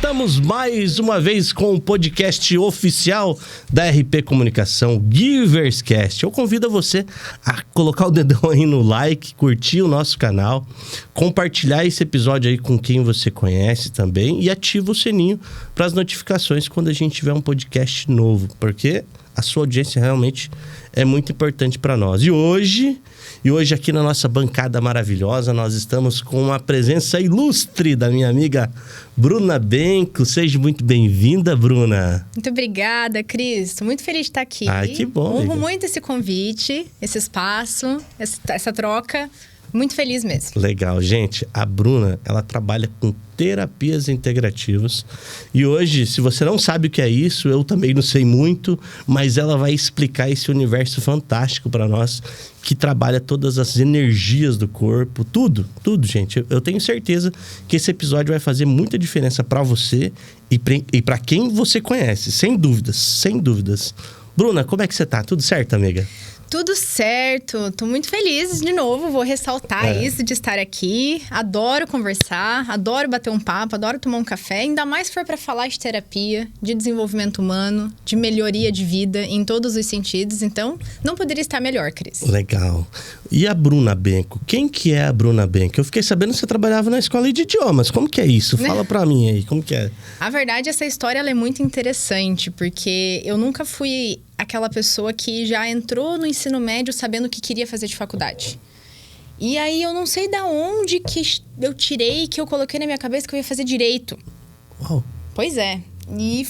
Estamos mais uma vez com o podcast oficial da RP Comunicação, GiversCast. Eu convido você a colocar o dedão aí no like, curtir o nosso canal, compartilhar esse episódio aí com quem você conhece também e ativa o sininho para as notificações quando a gente tiver um podcast novo, porque a sua audiência realmente é muito importante para nós. E hoje aqui na nossa bancada maravilhosa, nós estamos com a presença ilustre da minha amiga Bruna Benco. Seja muito bem-vinda, Bruna. Muito obrigada, Cris. Estou muito feliz de estar aqui. Ai, que bom. Honro muito esse convite, esse espaço, essa troca. Muito feliz mesmo. Legal. Gente, a Bruna, ela trabalha com terapias integrativas. E hoje, se você não sabe o que é isso, eu também não sei muito, mas ela vai explicar esse universo fantástico para nós, que trabalha todas as energias do corpo, tudo, gente. Eu tenho certeza que esse episódio vai fazer muita diferença para você e para quem você conhece, sem dúvidas. Bruna, como é que você tá? Tudo certo, amiga? Tudo certo, tô muito feliz de novo, vou ressaltar isso de estar aqui. Adoro conversar, adoro bater um papo, adoro tomar um café, ainda mais se for para falar de terapia, de desenvolvimento humano, de melhoria de vida em todos os sentidos. Então, não poderia estar melhor, Cris. Legal. E a Bruna Benco? Quem que é a Bruna Benco? Eu fiquei sabendo que você trabalhava na escola de idiomas. Como que é isso? Fala pra mim aí, como que é? A verdade, essa história ela é muito interessante, porque eu nunca fui aquela pessoa que já entrou no ensino médio sabendo o que queria fazer de faculdade. E aí eu não sei da onde que eu tirei, que eu coloquei na minha cabeça que eu ia fazer direito. Uau. Pois é. E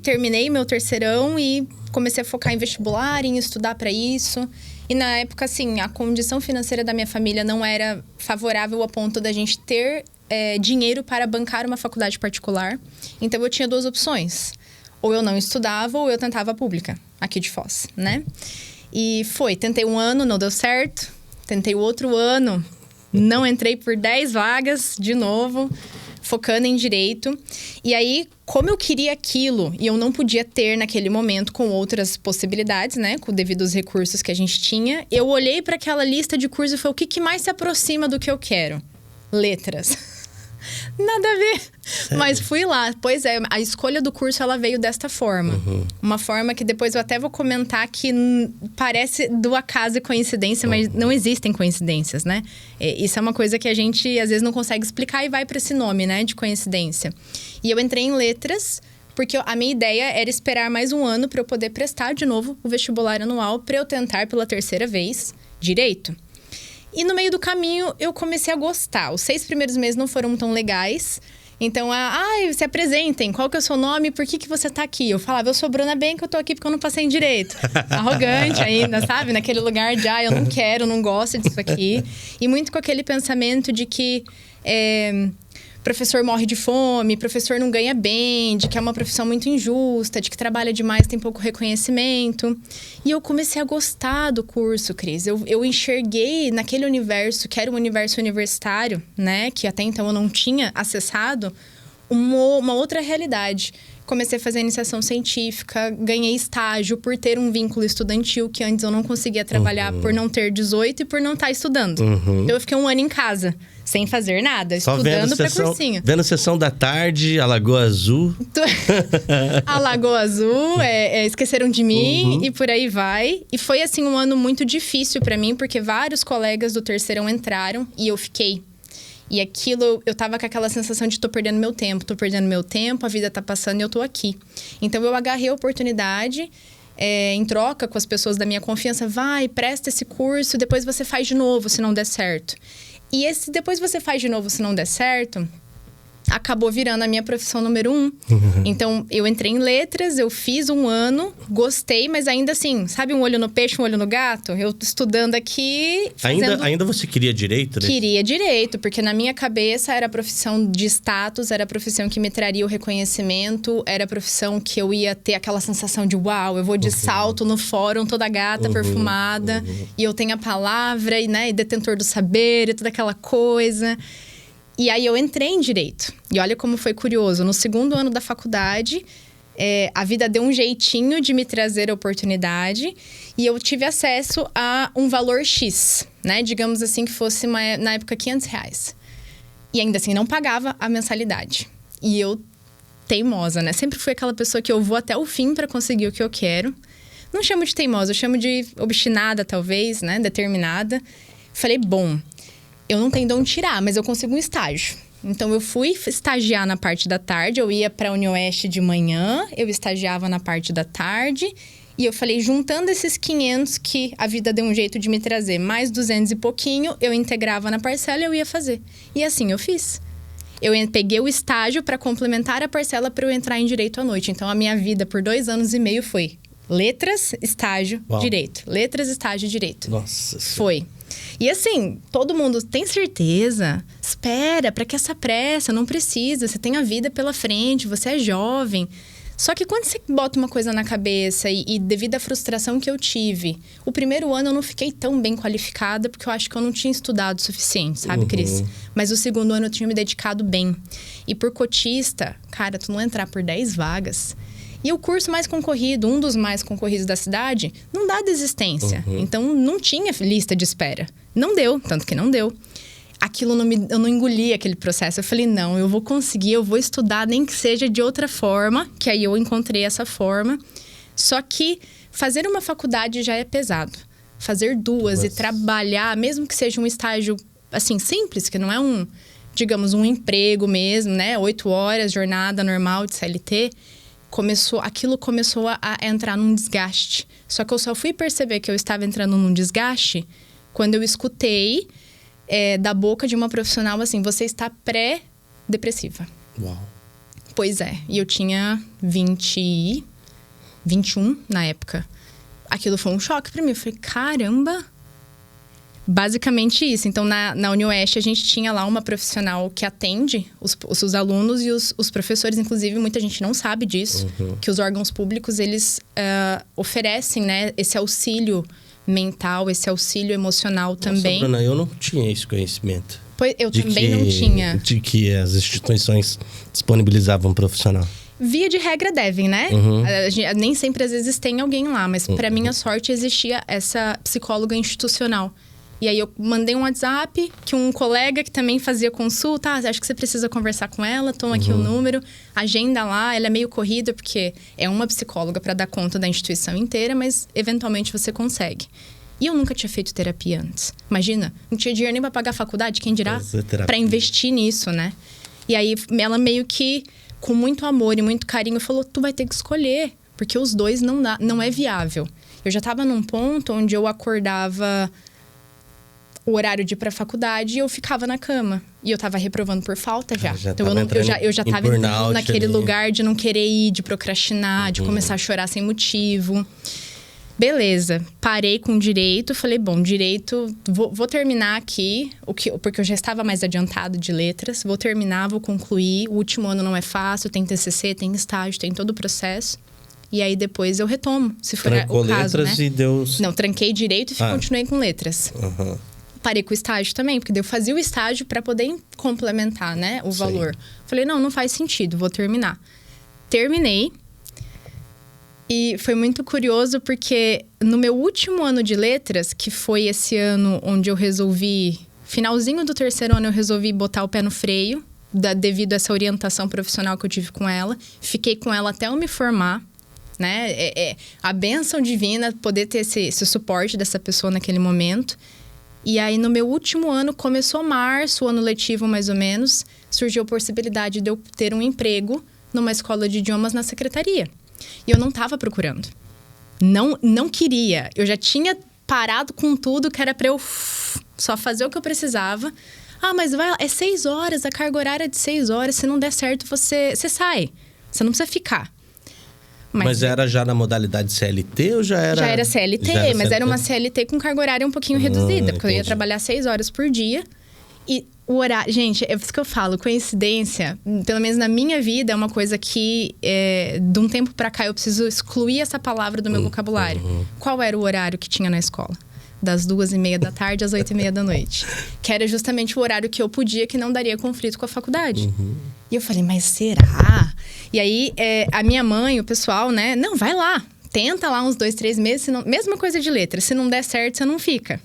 terminei meu terceirão e comecei a focar em vestibular, em estudar para isso. E na época, assim, a condição financeira da minha família não era favorável a ponto da gente ter dinheiro para bancar uma faculdade particular. Então eu tinha duas opções. Ou eu não estudava, ou eu tentava a pública, aqui de Foz, né? E tentei um ano, não deu certo. Tentei o outro ano, não entrei por 10 vagas, de novo, focando em direito. E aí, como eu queria aquilo, e eu não podia ter naquele momento com outras possibilidades, né? Com devido aos recursos que a gente tinha, eu olhei para aquela lista de cursos e falei, o que mais se aproxima do que eu quero? Letras. Nada a ver. Sério? Mas fui lá. Pois é, a escolha do curso, ela veio desta forma. Uma forma que depois eu até vou comentar que parece do acaso e coincidência, mas não existem coincidências, né? Isso é uma coisa que a gente, às vezes, não consegue explicar e vai para esse nome, né? De coincidência. E eu entrei em letras, porque a minha ideia era esperar mais um ano para eu poder prestar de novo o vestibular anual, para eu tentar pela terceira vez direito. E no meio do caminho, eu comecei a gostar. Os 6 primeiros meses não foram tão legais. Então, se apresentem. Qual que é o seu nome? Por que você tá aqui? Eu falava, eu sou Bruna Benco, eu tô aqui porque eu não passei em direito. Arrogante ainda, sabe? Naquele lugar de, eu não quero, não gosto disso aqui. E muito com aquele pensamento de que professor morre de fome, professor não ganha bem, de que é uma profissão muito injusta, de que trabalha demais, tem pouco reconhecimento. E eu comecei a gostar do curso, Cris. Eu enxerguei naquele universo, que era um universo universitário, né? Que até então eu não tinha acessado, uma outra realidade. Comecei a fazer iniciação científica, ganhei estágio por ter um vínculo estudantil, que antes eu não conseguia trabalhar por não ter 18 e por não estar estudando. Então eu fiquei um ano em casa, sem fazer nada, só estudando para cursinho. Vendo Sessão da Tarde, a Lagoa Azul. A Lagoa Azul, Esqueceram de Mim e por aí vai. E foi, assim, um ano muito difícil para mim, porque vários colegas do terceirão entraram e eu fiquei. E aquilo, eu tava com aquela sensação de tô perdendo meu tempo, a vida tá passando e eu tô aqui. Então, eu agarrei a oportunidade, em troca com as pessoas da minha confiança. Vai, presta esse curso, depois você faz de novo, se não der certo. E esse depois você faz de novo, se não der certo, acabou virando a minha profissão número 1. Então, eu entrei em letras, eu fiz um ano, gostei, mas ainda assim, sabe um olho no peixe, um olho no gato? Eu estudando aqui, Ainda você queria direito, né? Queria direito, porque na minha cabeça era a profissão de status, era a profissão que me traria o reconhecimento, era a profissão que eu ia ter aquela sensação de uau, eu vou de salto no fórum, toda gata, perfumada, e eu tenho a palavra, e detentor do saber, e toda aquela coisa. E aí eu entrei em direito. E olha como foi curioso. No segundo ano da faculdade, a vida deu um jeitinho de me trazer a oportunidade. E eu tive acesso a um valor X, né? Digamos assim, que fosse, na época, R$500. E ainda assim, não pagava a mensalidade. E eu teimosa, né? Sempre fui aquela pessoa que eu vou até o fim para conseguir o que eu quero. Não chamo de teimosa, eu chamo de obstinada, talvez, né? Determinada. Falei, bom, eu não tenho de onde tirar, mas eu consigo um estágio. Então, eu fui estagiar na parte da tarde, eu ia para a Unioeste de manhã, eu estagiava na parte da tarde. E eu falei, juntando esses 500 que a vida deu um jeito de me trazer, mais 200 e pouquinho, eu integrava na parcela e eu ia fazer. E assim eu fiz. Eu peguei o estágio para complementar a parcela para eu entrar em direito à noite. Então, a minha vida por 2 anos e meio foi letras, estágio, direito. Letras, estágio, direito. Nossa. Foi. E assim, todo mundo tem certeza? Espera, para que essa pressa? Não precisa, você tem a vida pela frente, você é jovem. Só que quando você bota uma coisa na cabeça e devido à frustração que eu tive, o primeiro ano eu não fiquei tão bem qualificada porque eu acho que eu não tinha estudado o suficiente, sabe, Cris? Mas o segundo ano eu tinha me dedicado bem. E por cotista, cara, tu não entrar por 10 vagas. E o curso mais concorrido, um dos mais concorridos da cidade, não dá desistência. Então não tinha lista de espera. Não deu, tanto que não deu. Aquilo eu não engoli aquele processo. Eu falei, não, eu vou conseguir, eu vou estudar, nem que seja de outra forma. Que aí eu encontrei essa forma. Só que fazer uma faculdade já é pesado. Fazer duas e trabalhar, mesmo que seja um estágio, assim, simples, que não é digamos, um emprego mesmo, né? 8 horas, jornada normal de CLT. Aquilo começou a entrar num desgaste. Só que eu só fui perceber que eu estava entrando num desgaste quando eu escutei... da boca de uma profissional assim, você está pré-depressiva. Uau. Pois é. E eu tinha 21 na época. Aquilo foi um choque pra mim. Eu falei, caramba! Basicamente isso. Então, na Unioeste, a gente tinha lá uma profissional que atende os alunos e os professores. Inclusive, muita gente não sabe disso. Que os órgãos públicos, eles oferecem, né, esse auxílio mental, esse auxílio emocional também. Bruna, eu não tinha esse conhecimento. Pois, eu também não tinha. De que as instituições disponibilizavam um profissional. Via de regra devem, né? Nem sempre, às vezes, tem alguém lá. Mas, para minha sorte, existia essa psicóloga institucional. E aí, eu mandei um WhatsApp que um colega que também fazia consulta. Acho que você precisa conversar com ela. Toma aqui o número. Agenda lá. Ela é meio corrida, porque é uma psicóloga para dar conta da instituição inteira. Mas, eventualmente, você consegue. E eu nunca tinha feito terapia antes. Imagina, não tinha dinheiro nem para pagar a faculdade. Quem dirá? Para investir nisso, né? E aí, ela meio que, com muito amor e muito carinho, falou... Tu vai ter que escolher. Porque os dois não é viável. Eu já estava num ponto onde eu acordava... o horário de ir pra faculdade e eu ficava na cama. E eu tava reprovando por falta já. Então eu já tava entrando naquele lugar de não querer ir, de procrastinar, de começar a chorar sem motivo. Beleza, parei com direito, falei, bom, direito, vou terminar aqui, porque eu já estava mais adiantado de letras, vou terminar, vou concluir, o último ano não é fácil, tem TCC, tem estágio, tem todo o processo. E aí depois eu retomo, se for Trancou o caso, letras, né? E deu... Não, tranquei direito e continuei com letras. Parei com o estágio também, porque eu fazia o estágio para poder complementar, né, o valor. Falei, não faz sentido, vou terminar. Terminei. E foi muito curioso porque no meu último ano de letras, que foi esse ano onde eu resolvi... Finalzinho do 3º ano eu resolvi botar o pé no freio, devido a essa orientação profissional que eu tive com ela. Fiquei com ela até eu me formar, né? A bênção divina poder ter esse suporte dessa pessoa naquele momento. E aí, no meu último ano, começou março, o ano letivo mais ou menos, surgiu a possibilidade de eu ter um emprego numa escola de idiomas na secretaria. E eu não estava procurando. Não queria. Eu já tinha parado com tudo que era para eu só fazer o que eu precisava. Mas vai lá, é 6 horas, a carga horária é de 6 horas. Se não der certo, você sai. Você não precisa ficar. Mas era já na modalidade CLT ou já era... Já era CLT, mas era uma CLT com carga horária um pouhinho reduzida. Porque eu ia trabalhar 6 horas por dia. E o horário... Gente, é isso que eu falo. Coincidência, pelo menos na minha vida, é uma coisa que... de um tempo pra cá, eu preciso excluir essa palavra do meu vocabulário. Qual era o horário que tinha na escola? Das 2h30 da tarde às 8h30 da noite. Que era justamente o horário que eu podia, que não daria conflito com a faculdade. E eu falei, mas será? E aí, a minha mãe, o pessoal, né? Não, vai lá. Tenta lá uns 2, 3 meses. Senão... Mesma coisa de letra. Se não der certo, você não fica.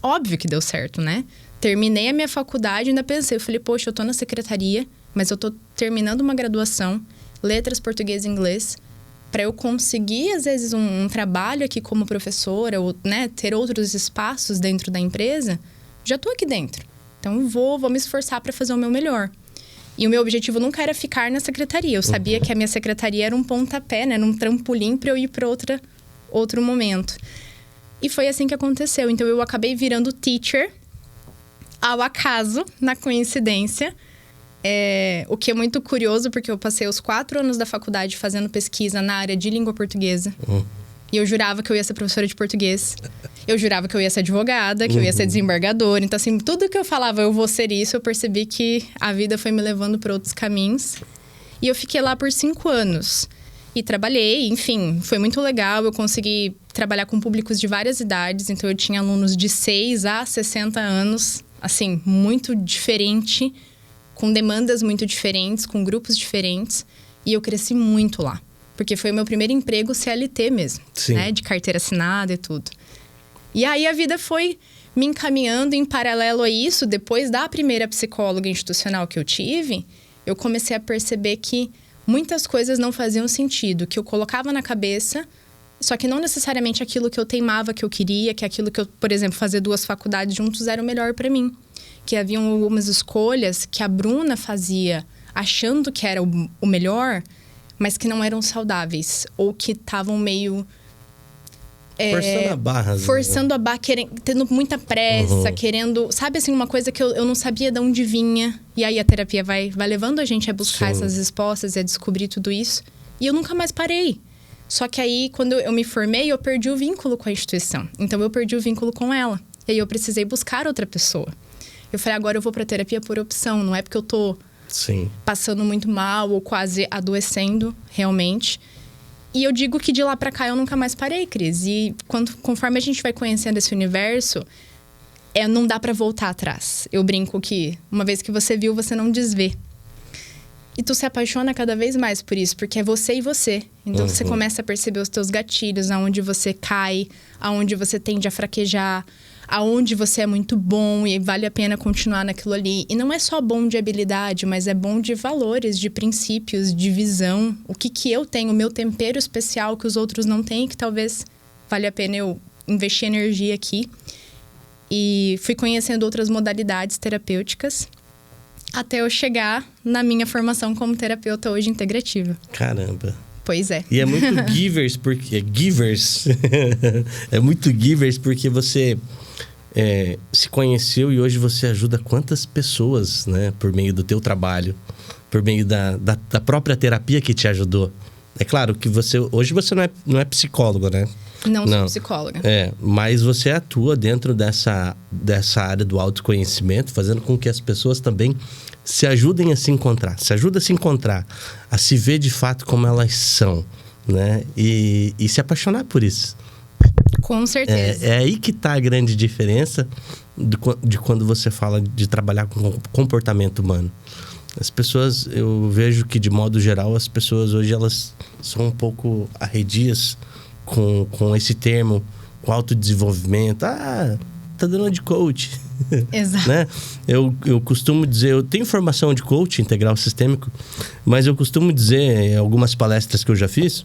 Óbvio que deu certo, né? Terminei a minha faculdade, ainda pensei. Eu falei, poxa, eu tô na secretaria. mas eu tô terminando uma graduação, letras, português e inglês, para eu conseguir, às vezes, um trabalho aqui como professora, ou, né, ter outros espaços dentro da empresa, já tô aqui dentro. Então, eu vou me esforçar para fazer o meu melhor. E o meu objetivo nunca era ficar na secretaria. Eu sabia que a minha secretaria era um pontapé, né? Era um trampolim para eu ir para outro momento. E foi assim que aconteceu. Então, eu acabei virando teacher, ao acaso, na coincidência. O que é muito curioso, porque eu passei os 4 anos da faculdade fazendo pesquisa na área de língua portuguesa. E eu jurava que eu ia ser professora de português. Eu jurava que eu ia ser advogada, que eu ia ser desembargadora. Então, assim, tudo que eu falava, eu vou ser isso, eu percebi que a vida foi me levando para outros caminhos. E eu fiquei lá por 5 anos. E trabalhei, enfim, foi muito legal. Eu consegui trabalhar com públicos de várias idades. Então, eu tinha alunos de 6 a 60 anos. Assim, muito diferente, com demandas muito diferentes, com grupos diferentes. E eu cresci muito lá. Porque foi o meu primeiro emprego CLT mesmo, né? De carteira assinada e tudo. E aí a vida foi me encaminhando em paralelo a isso. Depois da primeira psicóloga institucional que eu tive, eu comecei a perceber que muitas coisas não faziam sentido. Que eu colocava na cabeça, só que não necessariamente aquilo que eu teimava que eu queria, que aquilo que eu, por exemplo, fazer 2 faculdades juntos era o melhor para mim. Que haviam algumas escolhas que a Bruna fazia achando que era o melhor, mas que não eram saudáveis. Ou que estavam meio... forçando a barra. Forçando a barra, tendo muita pressa, querendo... Sabe, assim, uma coisa que eu não sabia de onde vinha. E aí a terapia vai levando a gente a buscar essas respostas e a descobrir tudo isso. E eu nunca mais parei. Só que aí, quando eu me formei, eu perdi o vínculo com a instituição. Então, eu perdi o vínculo com ela. E aí, eu precisei buscar outra pessoa. Eu falei, agora eu vou pra terapia por opção. Não é porque eu tô passando muito mal ou quase adoecendo, realmente. E eu digo que de lá pra cá eu nunca mais parei, Cris. E conforme a gente vai conhecendo esse universo, não dá pra voltar atrás. Eu brinco que uma vez que você viu, você não desvê. E tu se apaixona cada vez mais por isso, porque é você e você. Então, você começa a perceber os teus gatilhos, aonde você cai, aonde você tende a fraquejar, aonde você é muito bom e vale a pena continuar naquilo ali. E não é só bom de habilidade, mas é bom de valores, de princípios, de visão. O que eu tenho, o meu tempero especial que os outros não têm, que talvez vale a pena eu investir energia aqui. E fui conhecendo outras modalidades terapêuticas, até eu chegar na minha formação como terapeuta hoje integrativa. Caramba. Pois é. E é muito givers, porque... Givers. É muito givers, porque você se conheceu e hoje você ajuda quantas pessoas, né? Por meio do teu trabalho. Por meio da própria terapia que te ajudou. É claro que hoje você não é psicólogo, né? Não sou psicóloga. Mas você atua dentro dessa área do autoconhecimento, fazendo com que as pessoas também se ajudem a se encontrar. Se ajuda a se encontrar, a se ver de fato como elas são, né? E se apaixonar por isso. Com certeza. É aí que está a grande diferença de quando você fala de trabalhar com comportamento humano. As pessoas, eu vejo que de modo geral, as pessoas hoje elas são um pouco arredias com esse termo, com autodesenvolvimento. Tá dando de coach. Exato. Né? Eu costumo dizer, eu tenho formação de coach integral sistêmico, mas eu costumo dizer em algumas palestras que eu já fiz,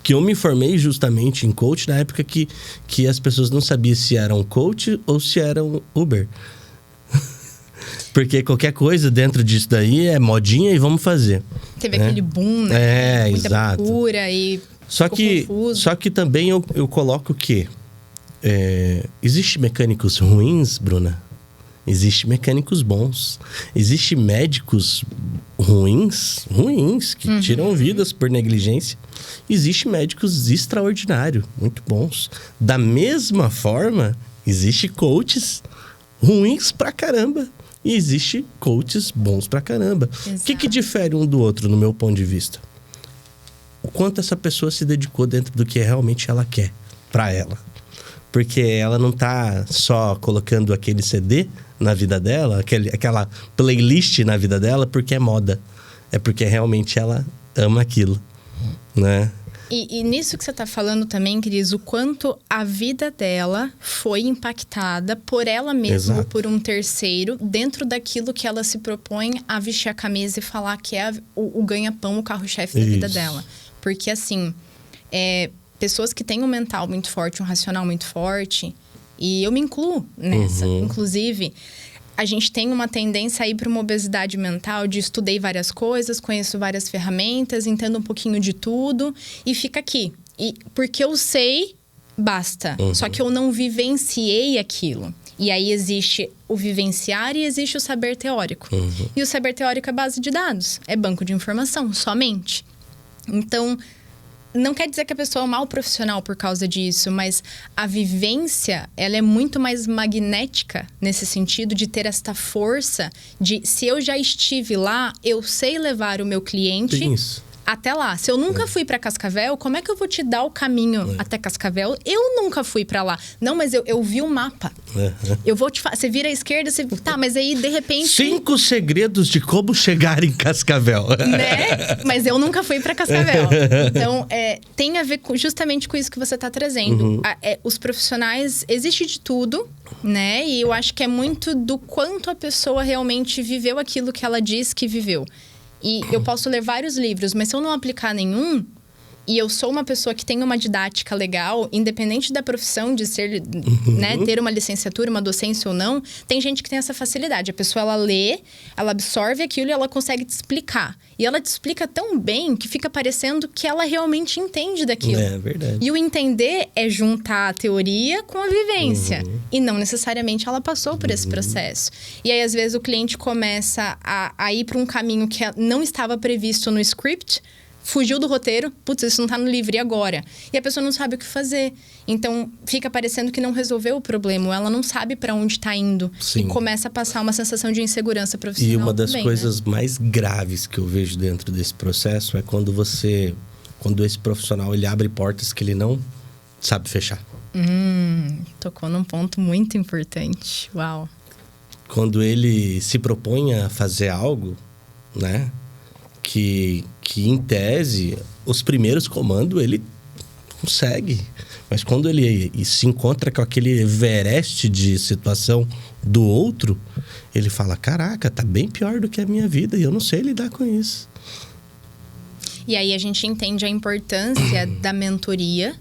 que eu me formei justamente em coach na época que as pessoas não sabiam se eram coach ou se eram Uber. Porque qualquer coisa dentro disso daí é modinha e vamos fazer. Teve aquele boom, né? Muita exato. procura e só que também eu coloco que existe mecânicos ruins, Bruna. Existe mecânicos bons. Existe médicos ruins que tiram vidas por negligência. Existe médicos extraordinários, muito bons. Da mesma forma, existe coaches ruins pra caramba. E existe coaches bons pra caramba. O que difere um do outro, no meu ponto de vista? O quanto essa pessoa se dedicou dentro do que realmente ela quer pra ela. Porque ela não tá só colocando aquele CD na vida dela, aquela playlist na vida dela, porque é moda. É porque realmente ela ama aquilo, né? E nisso que você está falando também, Cris, o quanto a vida dela foi impactada por ela mesma ou por um terceiro, dentro daquilo que ela se propõe a vestir a camisa e falar que é o ganha-pão, o carro-chefe da vida dela. Porque, assim, pessoas que têm um mental muito forte, um racional muito forte, e eu me incluo nessa, inclusive... A gente tem uma tendência a ir para uma obesidade mental de estudei várias coisas, conheço várias ferramentas, entendo um pouquinho de tudo e fica aqui. E porque eu sei, basta. Só que eu não vivenciei aquilo. E aí existe o vivenciar e existe o saber teórico. E o saber teórico é base de dados, é banco de informação, somente. Então... Não quer dizer que a pessoa é um mau profissional por causa disso, mas a vivência, ela é muito mais magnética nesse sentido de ter esta força de, se eu já estive lá, eu sei levar o meu cliente até lá. Se eu nunca fui para Cascavel, como é que eu vou te dar o caminho até Cascavel? Eu nunca fui para lá. Não, mas eu vi o mapa. Eu vou te falar. Você vira à esquerda, você... Tá, mas aí, de repente... 5 segredos de como chegar em Cascavel. Né? Mas eu nunca fui para Cascavel. Então, tem a ver justamente com isso que você está trazendo. Os profissionais... Existe de tudo, né? E eu acho que é muito do quanto a pessoa realmente viveu aquilo que ela diz que viveu. E eu posso ler vários livros, mas se eu não aplicar nenhum... E eu sou uma pessoa que tem uma didática legal, independente da profissão de ser, né, ter uma licenciatura, uma docência ou não, tem gente que tem essa facilidade. A pessoa, ela lê, ela absorve aquilo e ela consegue te explicar. E ela te explica tão bem que fica parecendo que ela realmente entende daquilo. É verdade. E o entender é juntar a teoria com a vivência. E não necessariamente ela passou por esse processo. E aí, às vezes, o cliente começa a ir para um caminho que não estava previsto no script, fugiu do roteiro, putz, isso não tá no livro, e agora? E a pessoa não sabe o que fazer. Então, fica parecendo que não resolveu o problema, ela não sabe para onde tá indo. Sim. E começa a passar uma sensação de insegurança profissional. E uma das também, coisas mais graves que eu vejo dentro desse processo é quando esse profissional, ele abre portas que ele não sabe fechar. Tocou num ponto muito importante. Uau. Quando ele se propõe a fazer algo, né? Que em tese, os primeiros comandos ele consegue. Mas quando ele se encontra com aquele Everest de situação do outro, ele fala, caraca, tá bem pior do que a minha vida e eu não sei lidar com isso. E aí a gente entende a importância da mentoria,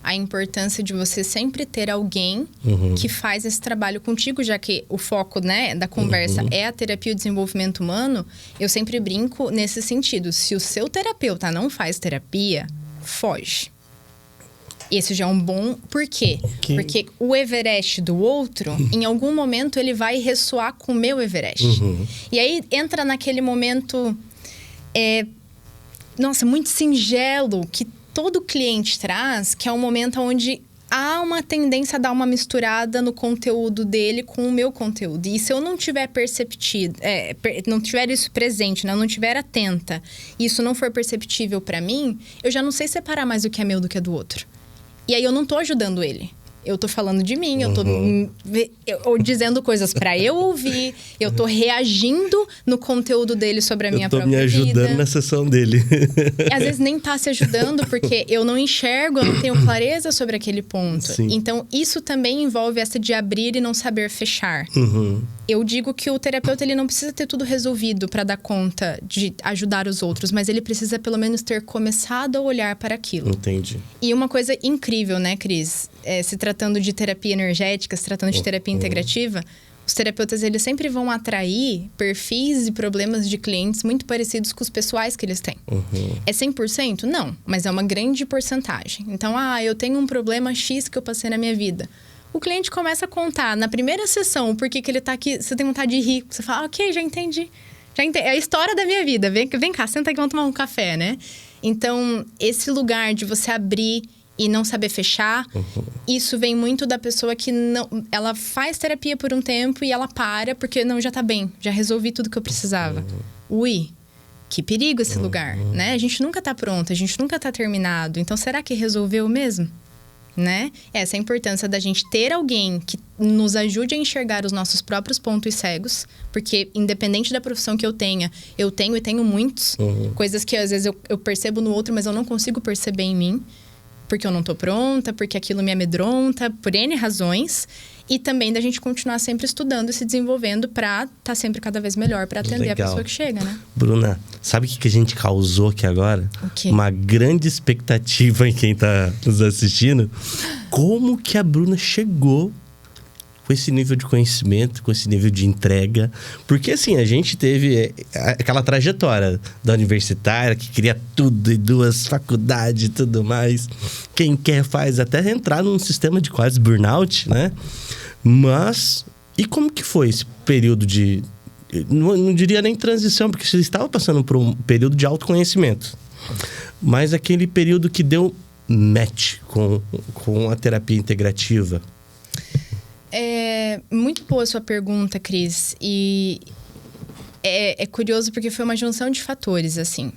a importância de você sempre ter alguém que faz esse trabalho contigo, já que o foco, né, da conversa é a terapia e o desenvolvimento humano. Eu sempre brinco nesse sentido. Se o seu terapeuta não faz terapia, foge. Esse já é um bom... Por quê? Porque o Everest do outro, em algum momento, ele vai ressoar com o meu Everest. E aí, entra naquele momento... muito singelo, que todo cliente traz, que é um momento onde há uma tendência a dar uma misturada no conteúdo dele com o meu conteúdo. E se eu não tiver não tiver isso presente, né? Eu não tiver atenta, e isso não for perceptível para mim, eu já não sei separar mais o que é meu do que é do outro. E aí eu não tô ajudando ele. Eu tô falando de mim, eu tô dizendo coisas pra eu ouvir, eu tô reagindo no conteúdo dele sobre a minha própria vida. Eu tô me ajudando na sessão dele. E às vezes nem tá se ajudando, porque eu não enxergo, eu não tenho clareza sobre aquele ponto. Sim. Então, isso também envolve essa de abrir e não saber fechar. Eu digo que o terapeuta, ele não precisa ter tudo resolvido para dar conta de ajudar os outros, mas ele precisa pelo menos ter começado a olhar para aquilo. Entendi. E uma coisa incrível, né, Cris? Se tratando de terapia energética, se tratando de terapia integrativa, os terapeutas, eles sempre vão atrair perfis e problemas de clientes muito parecidos com os pessoais que eles têm. É 100%? Não, mas é uma grande porcentagem. Então, eu tenho um problema X que eu passei na minha vida. O cliente começa a contar na primeira sessão por que ele tá aqui, você tem vontade de rir. Você fala, ok, já entendi. É a história da minha vida. Vem cá, senta aqui, vamos tomar um café, né? Então, esse lugar de você abrir e não saber fechar, isso vem muito da pessoa que não... Ela faz terapia por um tempo e ela para porque, não, já tá bem. Já resolvi tudo que eu precisava. Ui, que perigo esse lugar, né? A gente nunca tá pronto, a gente nunca tá terminado. Então, será que resolveu mesmo? né? Essa é a importância da gente ter alguém que nos ajude a enxergar os nossos próprios pontos cegos, porque independente da profissão que eu tenho e tenho muitos, coisas que às vezes eu percebo no outro, mas eu não consigo perceber em mim, porque eu não tô pronta, porque aquilo me amedronta, por N razões. E também da gente continuar sempre estudando e se desenvolvendo pra tá sempre cada vez melhor pra atender a pessoa que chega, né? Bruna, sabe o que a gente causou aqui agora? O quê? Uma grande expectativa em quem tá nos assistindo. Como que a Bruna chegou com esse nível de conhecimento, com esse nível de entrega? Porque, assim, a gente teve aquela trajetória da universitária, que queria tudo, e 2 faculdades e tudo mais. Quem quer faz até entrar num sistema de quase burnout, né? Mas, e como que foi esse período de... Não diria nem transição, porque você estava passando por um período de autoconhecimento. Mas aquele período que deu match com a terapia integrativa. É muito boa a sua pergunta, Cris. E é curioso porque foi uma junção de fatores, assim.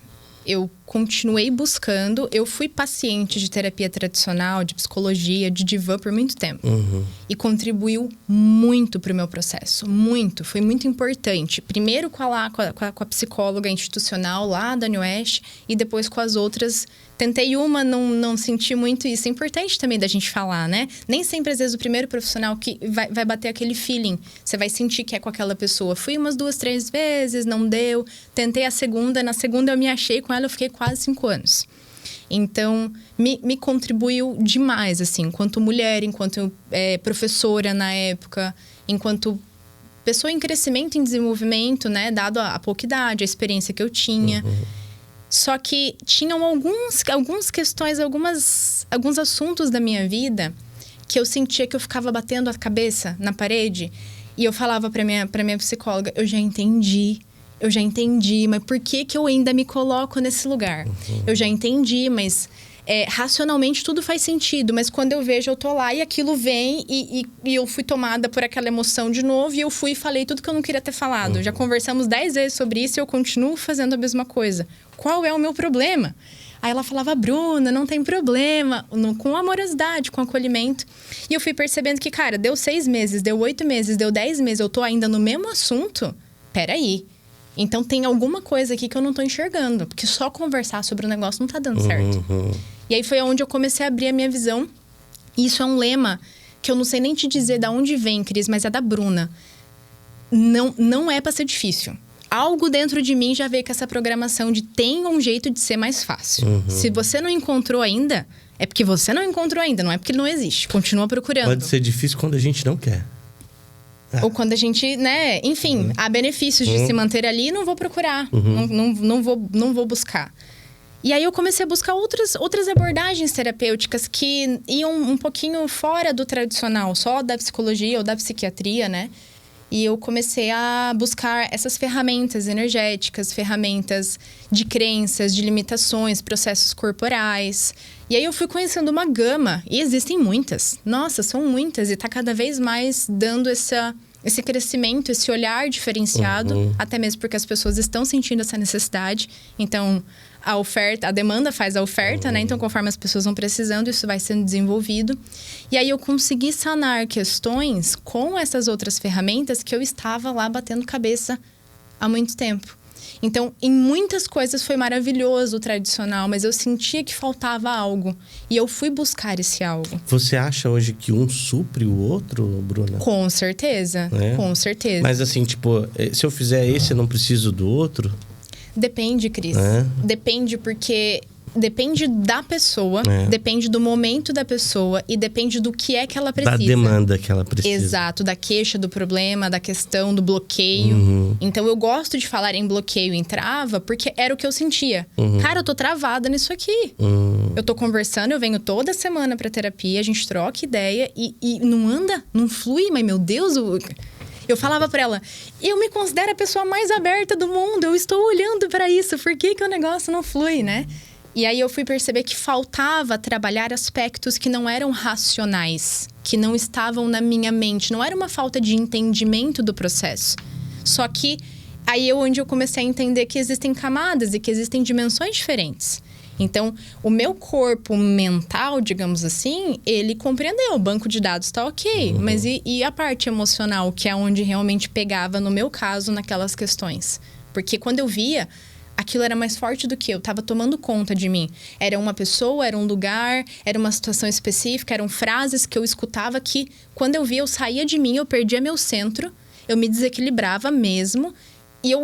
Eu continuei buscando, eu fui paciente de terapia tradicional, de psicologia, de divã por muito tempo. E contribuiu muito para o meu processo, muito, foi muito importante. Primeiro com a psicóloga institucional lá da Newest e depois com as outras. Tentei uma, não senti muito isso. É importante também da gente falar, né? Nem sempre, às vezes, o primeiro profissional que vai bater aquele feeling. Você vai sentir que é com aquela pessoa. Fui umas 2, 3 vezes, não deu. Tentei a segunda. Na segunda, eu me achei com ela. Eu fiquei quase 5 anos. Então, me contribuiu demais, assim. Enquanto mulher, enquanto professora na época. Enquanto pessoa em crescimento, em desenvolvimento, né? Dado a pouca idade, a experiência que eu tinha. Só que tinham algumas questões, alguns assuntos da minha vida que eu sentia que eu ficava batendo a cabeça na parede. E eu falava pra minha psicóloga, eu já entendi, mas por que eu ainda me coloco nesse lugar? Eu já entendi, mas racionalmente tudo faz sentido. Mas quando eu vejo, eu tô lá e aquilo vem e eu fui tomada por aquela emoção de novo. E eu fui e falei tudo que eu não queria ter falado. Já conversamos 10 vezes sobre isso e eu continuo fazendo a mesma coisa. Qual é o meu problema? Aí ela falava, Bruna, não tem problema. Com amorosidade, com acolhimento. E eu fui percebendo que, cara, deu 6 meses, deu 8 meses, deu 10 meses. Eu tô ainda no mesmo assunto. Peraí. Então tem alguma coisa aqui que eu não tô enxergando. Porque só conversar sobre o negócio não tá dando certo. E aí foi onde eu comecei a abrir a minha visão. E isso é um lema que eu não sei nem te dizer de onde vem, Cris, mas é da Bruna. Não é pra ser difícil. Algo dentro de mim já veio com essa programação de tem um jeito de ser mais fácil. Se você não encontrou ainda, é porque você não encontrou ainda, não é porque ele não existe. Continua procurando. Pode ser difícil quando a gente não quer. Ou quando a gente, né? Enfim, há benefícios de se manter ali e não vou procurar. Não vou buscar. E aí eu comecei a buscar outras abordagens terapêuticas que iam um pouquinho fora do tradicional, só da psicologia ou da psiquiatria, né? E eu comecei a buscar essas ferramentas energéticas, ferramentas de crenças, de limitações, processos corporais. E aí eu fui conhecendo uma gama, e existem muitas. Nossa, são muitas, e tá cada vez mais dando esse crescimento, esse olhar diferenciado, até mesmo porque as pessoas estão sentindo essa necessidade. Então, a demanda faz a oferta, né? Então, conforme as pessoas vão precisando, isso vai sendo desenvolvido. E aí eu consegui sanar questões com essas outras ferramentas que eu estava lá batendo cabeça há muito tempo. Então, em muitas coisas foi maravilhoso o tradicional, mas eu sentia que faltava algo. E eu fui buscar esse algo. Você acha hoje que um supre o outro, Bruna? Com certeza, com certeza. Mas assim, tipo, se eu fizer esse, eu não preciso do outro? Depende, Cris. Depende porque... Depende da pessoa, depende do momento da pessoa e depende do que é que ela precisa. Da demanda que ela precisa. Exato, da queixa, do problema, da questão, do bloqueio. Então, eu gosto de falar em bloqueio, em trava, porque era o que eu sentia. Cara, eu tô travada nisso aqui. Eu tô conversando, eu venho toda semana pra terapia, a gente troca ideia e não anda, não flui, mas meu Deus... Eu falava pra ela, eu me considero a pessoa mais aberta do mundo, eu estou olhando pra isso, por que o negócio não flui, né? E aí eu fui perceber que faltava trabalhar aspectos que não eram racionais, que não estavam na minha mente. Não era uma falta de entendimento do processo. Só que aí onde eu comecei a entender que existem camadas e que existem dimensões diferentes. Então, o meu corpo mental, digamos assim, ele compreendeu. O banco de dados tá ok. Mas e a parte emocional, que é onde realmente pegava, no meu caso, naquelas questões? Porque quando eu via, aquilo era mais forte do que eu. Tava tomando conta de mim. Era uma pessoa, era um lugar, era uma situação específica, eram frases que eu escutava que, quando eu via, eu saía de mim, eu perdia meu centro, eu me desequilibrava mesmo. E eu...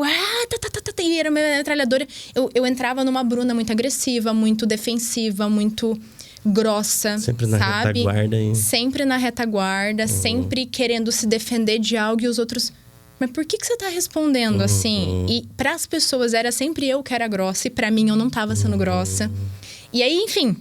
E era uma metralhadora. Eu entrava numa Bruna muito agressiva, muito defensiva, muito grossa, sempre na sabe? Retaguarda. Sempre na retaguarda, sempre querendo se defender de algo e os outros... Mas por que você tá respondendo assim? E para as pessoas era sempre eu que era grossa e para mim eu não tava sendo grossa. E aí, enfim,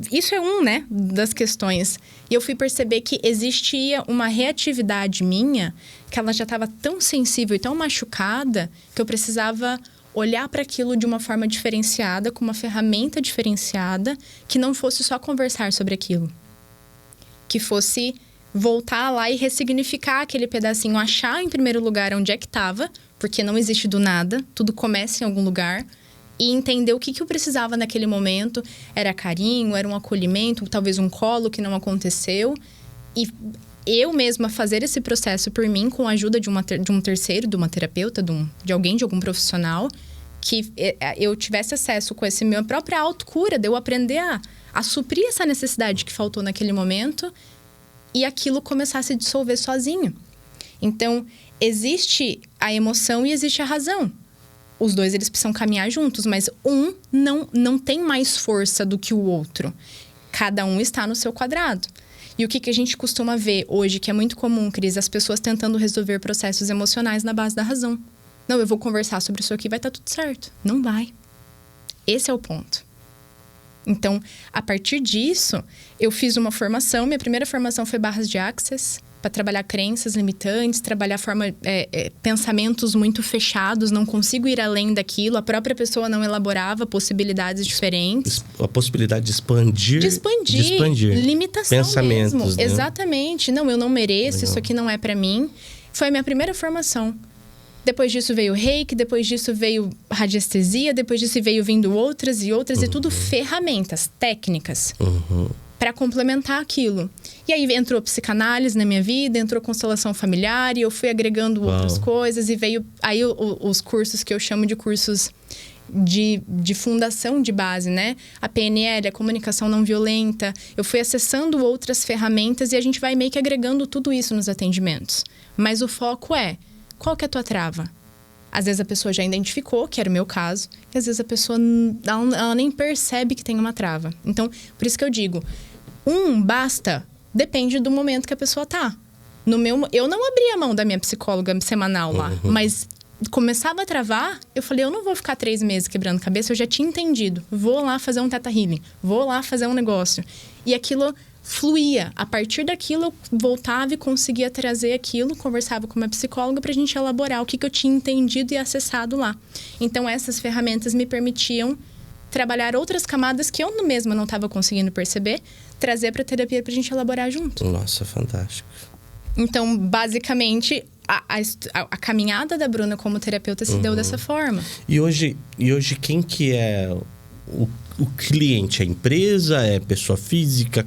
isso é né, das questões. E eu fui perceber que existia uma reatividade minha, que ela já estava tão sensível e tão machucada, que eu precisava olhar para aquilo de uma forma diferenciada, com uma ferramenta diferenciada, que não fosse só conversar sobre aquilo. Que fosse voltar lá e ressignificar aquele pedacinho, achar em primeiro lugar onde é que estava, porque não existe do nada, tudo começa em algum lugar, e entender o que eu precisava naquele momento. Era carinho, era um acolhimento, talvez um colo que não aconteceu. E eu mesma fazer esse processo por mim, com a ajuda de um terceiro, de uma terapeuta, de alguém, de algum profissional, que eu tivesse acesso com essa minha própria autocura, de eu aprender a suprir essa necessidade que faltou naquele momento e aquilo começar a se dissolver sozinho. Então, existe a emoção e existe a razão. Os dois, eles precisam caminhar juntos, mas um não tem mais força do que o outro. Cada um está no seu quadrado. E o que a gente costuma ver hoje, que é muito comum, Cris, as pessoas tentando resolver processos emocionais na base da razão. Não, eu vou conversar sobre isso aqui, vai estar tudo certo. Não vai. Esse é o ponto. Então, a partir disso, eu fiz uma formação. Minha primeira formação foi barras de Access, para trabalhar crenças limitantes, trabalhar pensamentos muito fechados, não consigo ir além daquilo, a própria pessoa não elaborava possibilidades diferentes. A possibilidade de expandir. Limitação pensamentos, mesmo. né? Exatamente. Não, eu não mereço, Legal. Isso aqui não é para mim. Foi a minha primeira formação. Depois disso veio reiki, depois disso veio radiestesia, depois disso veio vindo outras e outras, e tudo ferramentas, técnicas. Para complementar aquilo. E aí entrou psicanálise na minha vida, entrou constelação familiar, e eu fui agregando outras coisas, e veio aí os cursos que eu chamo de cursos de fundação de base, né? A PNL, a comunicação não violenta. Eu fui acessando outras ferramentas e a gente vai meio que agregando tudo isso nos atendimentos. Mas o foco qual que é a tua trava? Às vezes a pessoa já identificou, que era o meu caso, e às vezes a pessoa ela nem percebe que tem uma trava. Então, por isso que eu digo, basta, depende do momento que a pessoa tá. Eu não abri a mão da minha psicóloga semanal lá, mas começava a travar, eu falei, eu não vou ficar 3 meses quebrando cabeça, eu já tinha entendido. Vou lá fazer um Theta Healing, vou lá fazer um negócio. E aquilo fluía. A partir daquilo, eu voltava e conseguia trazer aquilo, conversava com uma psicóloga pra gente elaborar o que eu tinha entendido e acessado lá. Então, essas ferramentas me permitiam trabalhar outras camadas que eu mesma não estava conseguindo perceber, trazer pra terapia pra gente elaborar junto. Nossa, fantástico. Então, basicamente, a caminhada da Bruna como terapeuta se deu dessa forma. E hoje quem que é o cliente? É empresa? É pessoa física?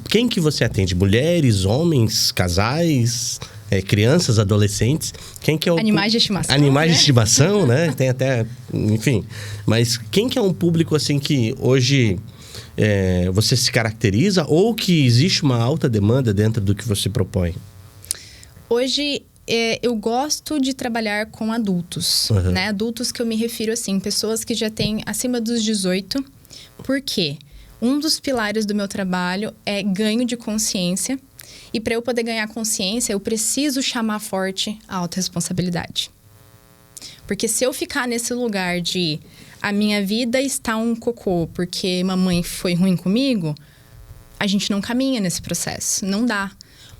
Quem que você atende? Mulheres, homens, casais, crianças, adolescentes? Quem que é o animais de estimação? Animais né? de estimação, né? Tem até... Enfim. Mas quem que é um público, assim, que hoje você se caracteriza ou que existe uma alta demanda dentro do que você propõe? Hoje, eu gosto de trabalhar com adultos, né? Adultos que eu me refiro, assim, pessoas que já têm acima dos 18. Por quê? Um dos pilares do meu trabalho é ganho de consciência. E para eu poder ganhar consciência, eu preciso chamar forte a autorresponsabilidade. Porque se eu ficar nesse lugar de a minha vida está um cocô porque mamãe foi ruim comigo, a gente não caminha nesse processo, não dá.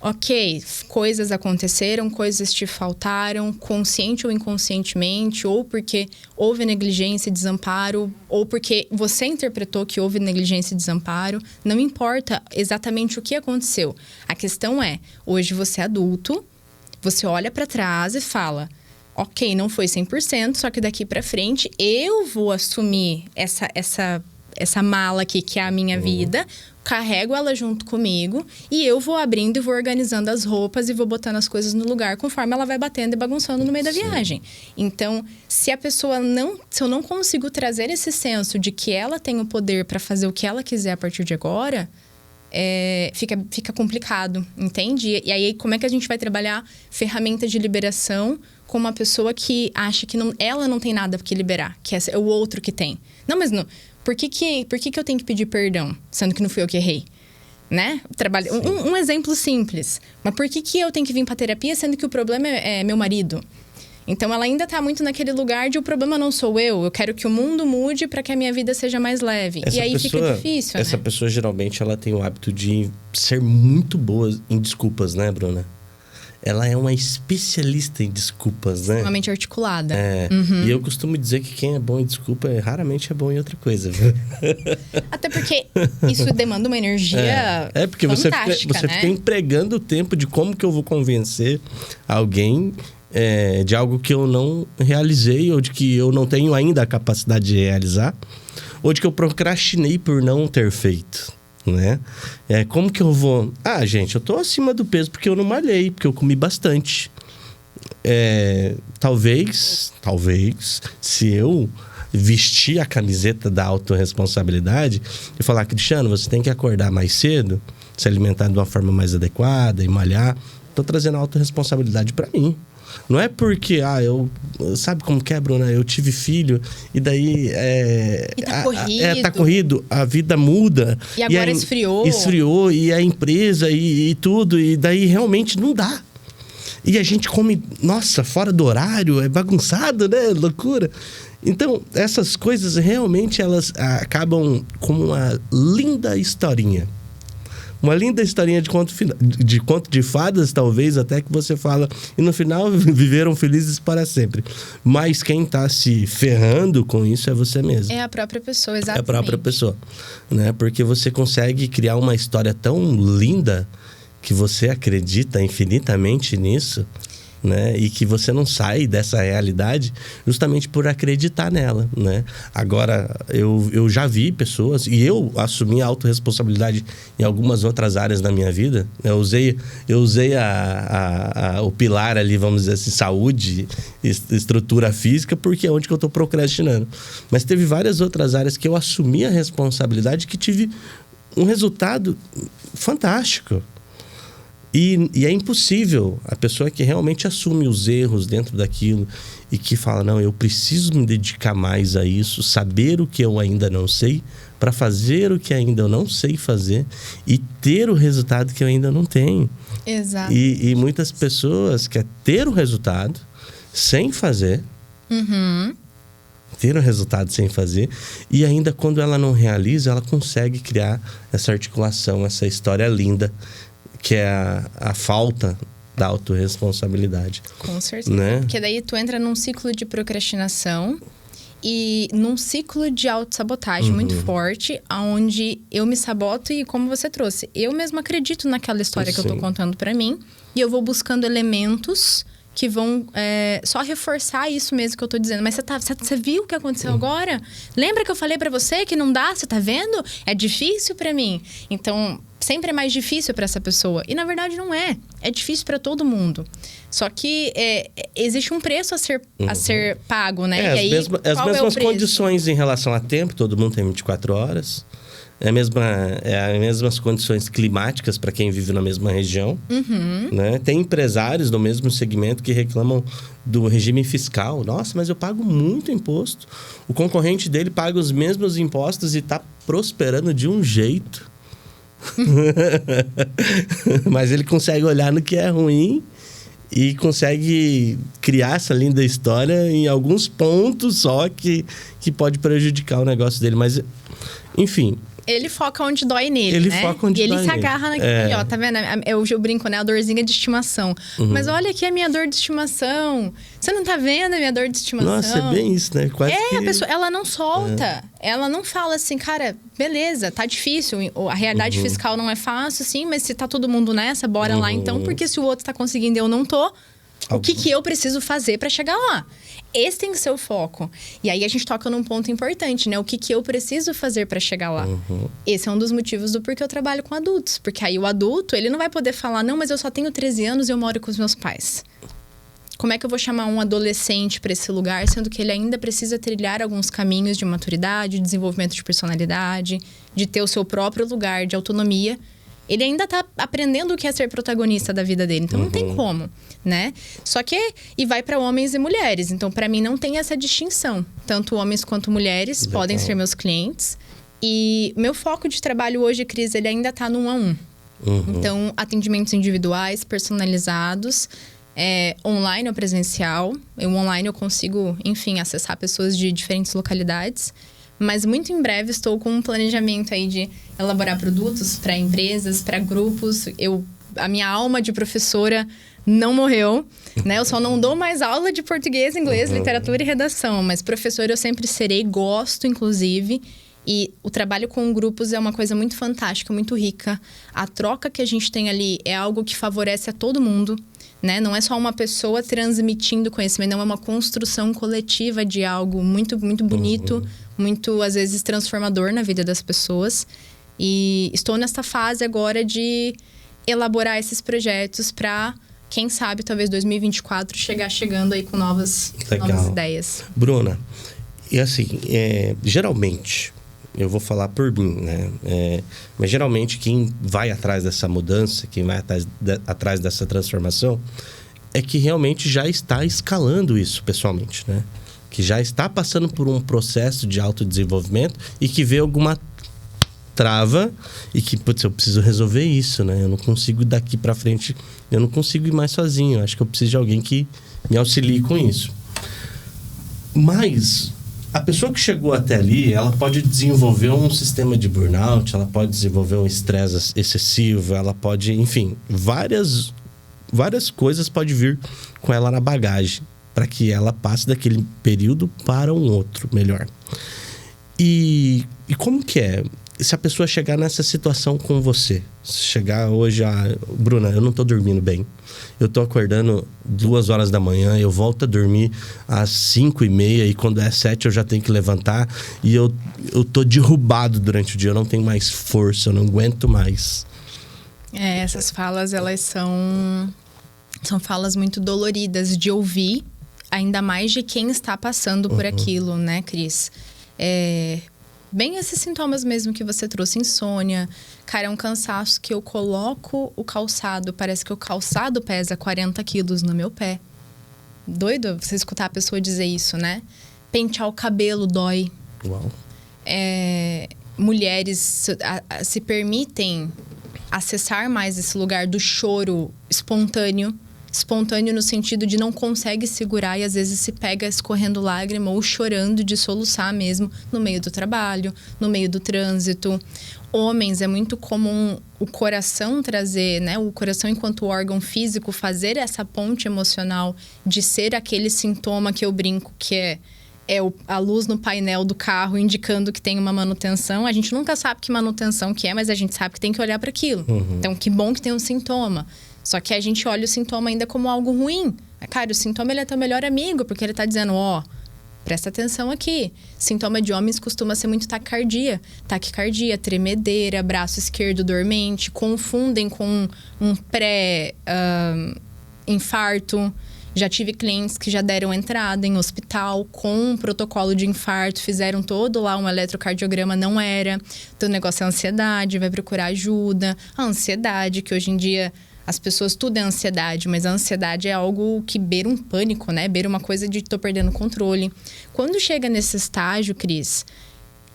Ok, coisas aconteceram, coisas te faltaram, consciente ou inconscientemente, ou porque houve negligência e desamparo, ou porque você interpretou que houve negligência e desamparo. Não importa exatamente o que aconteceu. A questão hoje você é adulto, você olha para trás e fala, ok, não foi 100%, só que daqui pra frente eu vou assumir essa mala aqui, que é a minha vida, carrego ela junto comigo e eu vou abrindo e vou organizando as roupas e vou botando as coisas no lugar conforme ela vai batendo e bagunçando no meio da viagem. Então, se eu não consigo trazer esse senso de que ela tem o poder para fazer o que ela quiser a partir de agora, fica complicado, entende? E aí, como é que a gente vai trabalhar ferramenta de liberação com uma pessoa que acha que ela não tem nada que liberar, que é o outro que tem? Não, mas não... Por que eu tenho que pedir perdão, sendo que não fui eu que errei? Né? Um exemplo simples. Mas por que eu tenho que vir pra terapia, sendo que o problema é meu marido? Então, ela ainda tá muito naquele lugar de o problema não sou eu quero que o mundo mude para que a minha vida seja mais leve. E aí fica difícil, Essa pessoa, geralmente, ela tem o hábito de ser muito boa em desculpas, né, Bruna? Ela é uma especialista em desculpas, né? Extremamente articulada. E eu costumo dizer que quem é bom em desculpa raramente é bom em outra coisa, viu? Até porque isso demanda uma energia porque fantástica, você fica empregando o tempo de como que eu vou convencer alguém de algo que eu não realizei, ou de que eu não tenho ainda a capacidade de realizar, ou de que eu procrastinei por não ter feito. Né? Como que eu vou... gente, eu tô acima do peso porque eu não malhei, porque eu comi bastante. Talvez, se eu vestir a camiseta da autorresponsabilidade e falar, Cristiano, você tem que acordar mais cedo, se alimentar de uma forma mais adequada e malhar, tô trazendo a autorresponsabilidade para mim. Não é porque, sabe como que é, Bruna? Eu tive filho e daí... E tá corrido. Tá corrido, a vida muda. E agora esfriou. Esfriou, e a empresa e tudo, e daí realmente não dá. E a gente come, nossa, fora do horário, é bagunçado, né? Loucura. Então, essas coisas realmente, elas acabam como uma linda historinha. Uma linda historinha de conto de fadas, talvez, até que você fala... E no final, viveram felizes para sempre. Mas quem está se ferrando com isso é você mesmo. É a própria pessoa, exatamente. É a própria pessoa, né? Porque você consegue criar uma história tão linda que você acredita infinitamente nisso, né? E que você não sai dessa realidade justamente por acreditar nela, né? Agora, eu já vi pessoas, e eu assumi a autorresponsabilidade em algumas outras áreas da minha vida. Eu usei o pilar ali, vamos dizer assim, saúde, estrutura física, porque é onde que eu estou procrastinando. Mas teve várias outras áreas que eu assumi a responsabilidade, que tive um resultado fantástico. E é impossível a pessoa que realmente assume os erros dentro daquilo e que fala, não, eu preciso me dedicar mais a isso, saber o que eu ainda não sei, para fazer o que ainda eu não sei fazer e ter o resultado que eu ainda não tenho. Exato. E muitas pessoas querem ter o resultado sem fazer. Ter o resultado sem fazer. E ainda quando ela não realiza, ela consegue criar essa articulação, essa história linda, que é a falta da autorresponsabilidade. Com certeza. Né? Porque daí tu entra num ciclo de procrastinação e num ciclo de autossabotagem muito forte, onde eu me saboto e, como você trouxe, eu mesma acredito naquela história que eu tô contando pra mim e eu vou buscando elementos que vão só reforçar isso mesmo que eu tô dizendo. Mas você viu o que aconteceu agora? Lembra que eu falei pra você que não dá? Você tá vendo? É difícil pra mim. Então, sempre é mais difícil pra essa pessoa. E, na verdade, não é. É difícil pra todo mundo. que existe um preço a ser pago, né? E aí, as mesmas condições em relação a tempo. Todo mundo tem 24 horas. As mesmas condições climáticas para quem vive na mesma região. Né? Tem empresários do mesmo segmento que reclamam do regime fiscal. Nossa, mas eu pago muito imposto. O concorrente dele paga os mesmos impostos e está prosperando de um jeito. Mas ele consegue olhar no que é ruim e consegue criar essa linda história em alguns pontos só que pode prejudicar o negócio dele. Mas, enfim... Ele foca onde dói nele, né? E ele se agarra naquele, ó, tá vendo? Eu brinco, né? A dorzinha de estimação. Mas olha aqui a minha dor de estimação. Você não tá vendo a minha dor de estimação? Nossa, é bem isso, né? Quase que... a pessoa, ela não solta. Ela não fala assim, cara, beleza, tá difícil. A realidade fiscal não é fácil, sim, mas se tá todo mundo nessa, bora lá então. Porque se o outro tá conseguindo e eu não tô, O que eu preciso fazer para chegar lá? Esse tem que ser o foco. E aí a gente toca num ponto importante, né? O que eu preciso fazer para chegar lá? Esse é um dos motivos do porquê eu trabalho com adultos. Porque aí o adulto, ele não vai poder falar, não, mas eu só tenho 13 anos e eu moro com os meus pais. Como é que eu vou chamar um adolescente para esse lugar, sendo que ele ainda precisa trilhar alguns caminhos de maturidade, desenvolvimento de personalidade, de ter o seu próprio lugar de autonomia? Ele ainda tá aprendendo o que é ser protagonista da vida dele. Então, não tem como, né? Só que... E vai para homens e mulheres. Então, para mim, não tem essa distinção. Tanto homens quanto mulheres podem ser meus clientes. E meu foco de trabalho hoje, Cris, ele ainda tá no 1 a 1. Então, atendimentos individuais, personalizados, online ou presencial. Online eu consigo, enfim, acessar pessoas de diferentes localidades. Mas muito em breve estou com um planejamento aí de elaborar produtos para empresas, para grupos. A minha alma de professora não morreu, né? Eu só não dou mais aula de português, inglês, literatura e redação. Mas professora eu sempre serei, gosto inclusive. E o trabalho com grupos é uma coisa muito fantástica, muito rica. A troca que a gente tem ali é algo que favorece a todo mundo, né? Não é só uma pessoa transmitindo conhecimento, não, é uma construção coletiva de algo muito, muito bonito, muito, às vezes, transformador na vida das pessoas. E estou nessa fase agora de elaborar esses projetos para, quem sabe, talvez 2024, chegando aí com novas ideias. Bruna, e assim, geralmente... Eu vou falar por mim, né? Mas geralmente quem vai atrás dessa mudança, quem vai atrás dessa transformação, é que realmente já está escalando isso pessoalmente, né? Que já está passando por um processo de autodesenvolvimento e que vê alguma trava e que, putz, eu preciso resolver isso, né? Eu não consigo daqui para frente, eu não consigo ir mais sozinho. Eu acho que eu preciso de alguém que me auxilie com isso. Mas... a pessoa que chegou até ali, ela pode desenvolver um sistema de burnout, ela pode desenvolver um estresse excessivo, ela pode, enfim, várias coisas podem vir com ela na bagagem para que ela passe daquele período para um outro melhor. E como que é? Se a pessoa chegar nessa situação com você, chegar hoje Bruna, eu não tô dormindo bem. Eu tô acordando 2 horas da manhã, eu volto a dormir às 5:30 e quando é 7 eu já tenho que levantar e eu tô derrubado durante o dia, eu não tenho mais força, eu não aguento mais. Essas falas, elas são falas muito doloridas de ouvir, ainda mais de quem está passando por aquilo, né, Cris? Bem esses sintomas mesmo que você trouxe, insônia. Cara, é um cansaço que eu coloco o calçado, parece que o calçado pesa 40 quilos no meu pé. Doido você escutar a pessoa dizer isso, né? Pentear o cabelo dói. Uau. Mulheres se permitem acessar mais esse lugar do choro espontâneo. Espontâneo no sentido de não consegue segurar e às vezes se pega escorrendo lágrima ou chorando de soluçar mesmo no meio do trabalho, no meio do trânsito. Homens, é muito comum o coração trazer, né? O coração enquanto órgão físico fazer essa ponte emocional de ser aquele sintoma que eu brinco que é a luz no painel do carro indicando que tem uma manutenção. A gente nunca sabe que manutenção que é, mas a gente sabe que tem que olhar para aquilo. Então, que bom que tem um sintoma. Só que a gente olha o sintoma ainda como algo ruim. Cara, o sintoma ele é teu melhor amigo, porque ele tá dizendo, presta atenção aqui. Sintoma de homens costuma ser muito taquicardia. Taquicardia, tremedeira, braço esquerdo dormente, confundem com um pré-infarto. Já tive clientes que já deram entrada em hospital com um protocolo de infarto, fizeram todo lá um eletrocardiograma, não era. Então, o negócio é ansiedade, vai procurar ajuda. A ansiedade, que hoje em dia... As pessoas, tudo é ansiedade, mas a ansiedade é algo que beira um pânico, né? Beira uma coisa de tô perdendo o controle. Quando chega nesse estágio, Cris,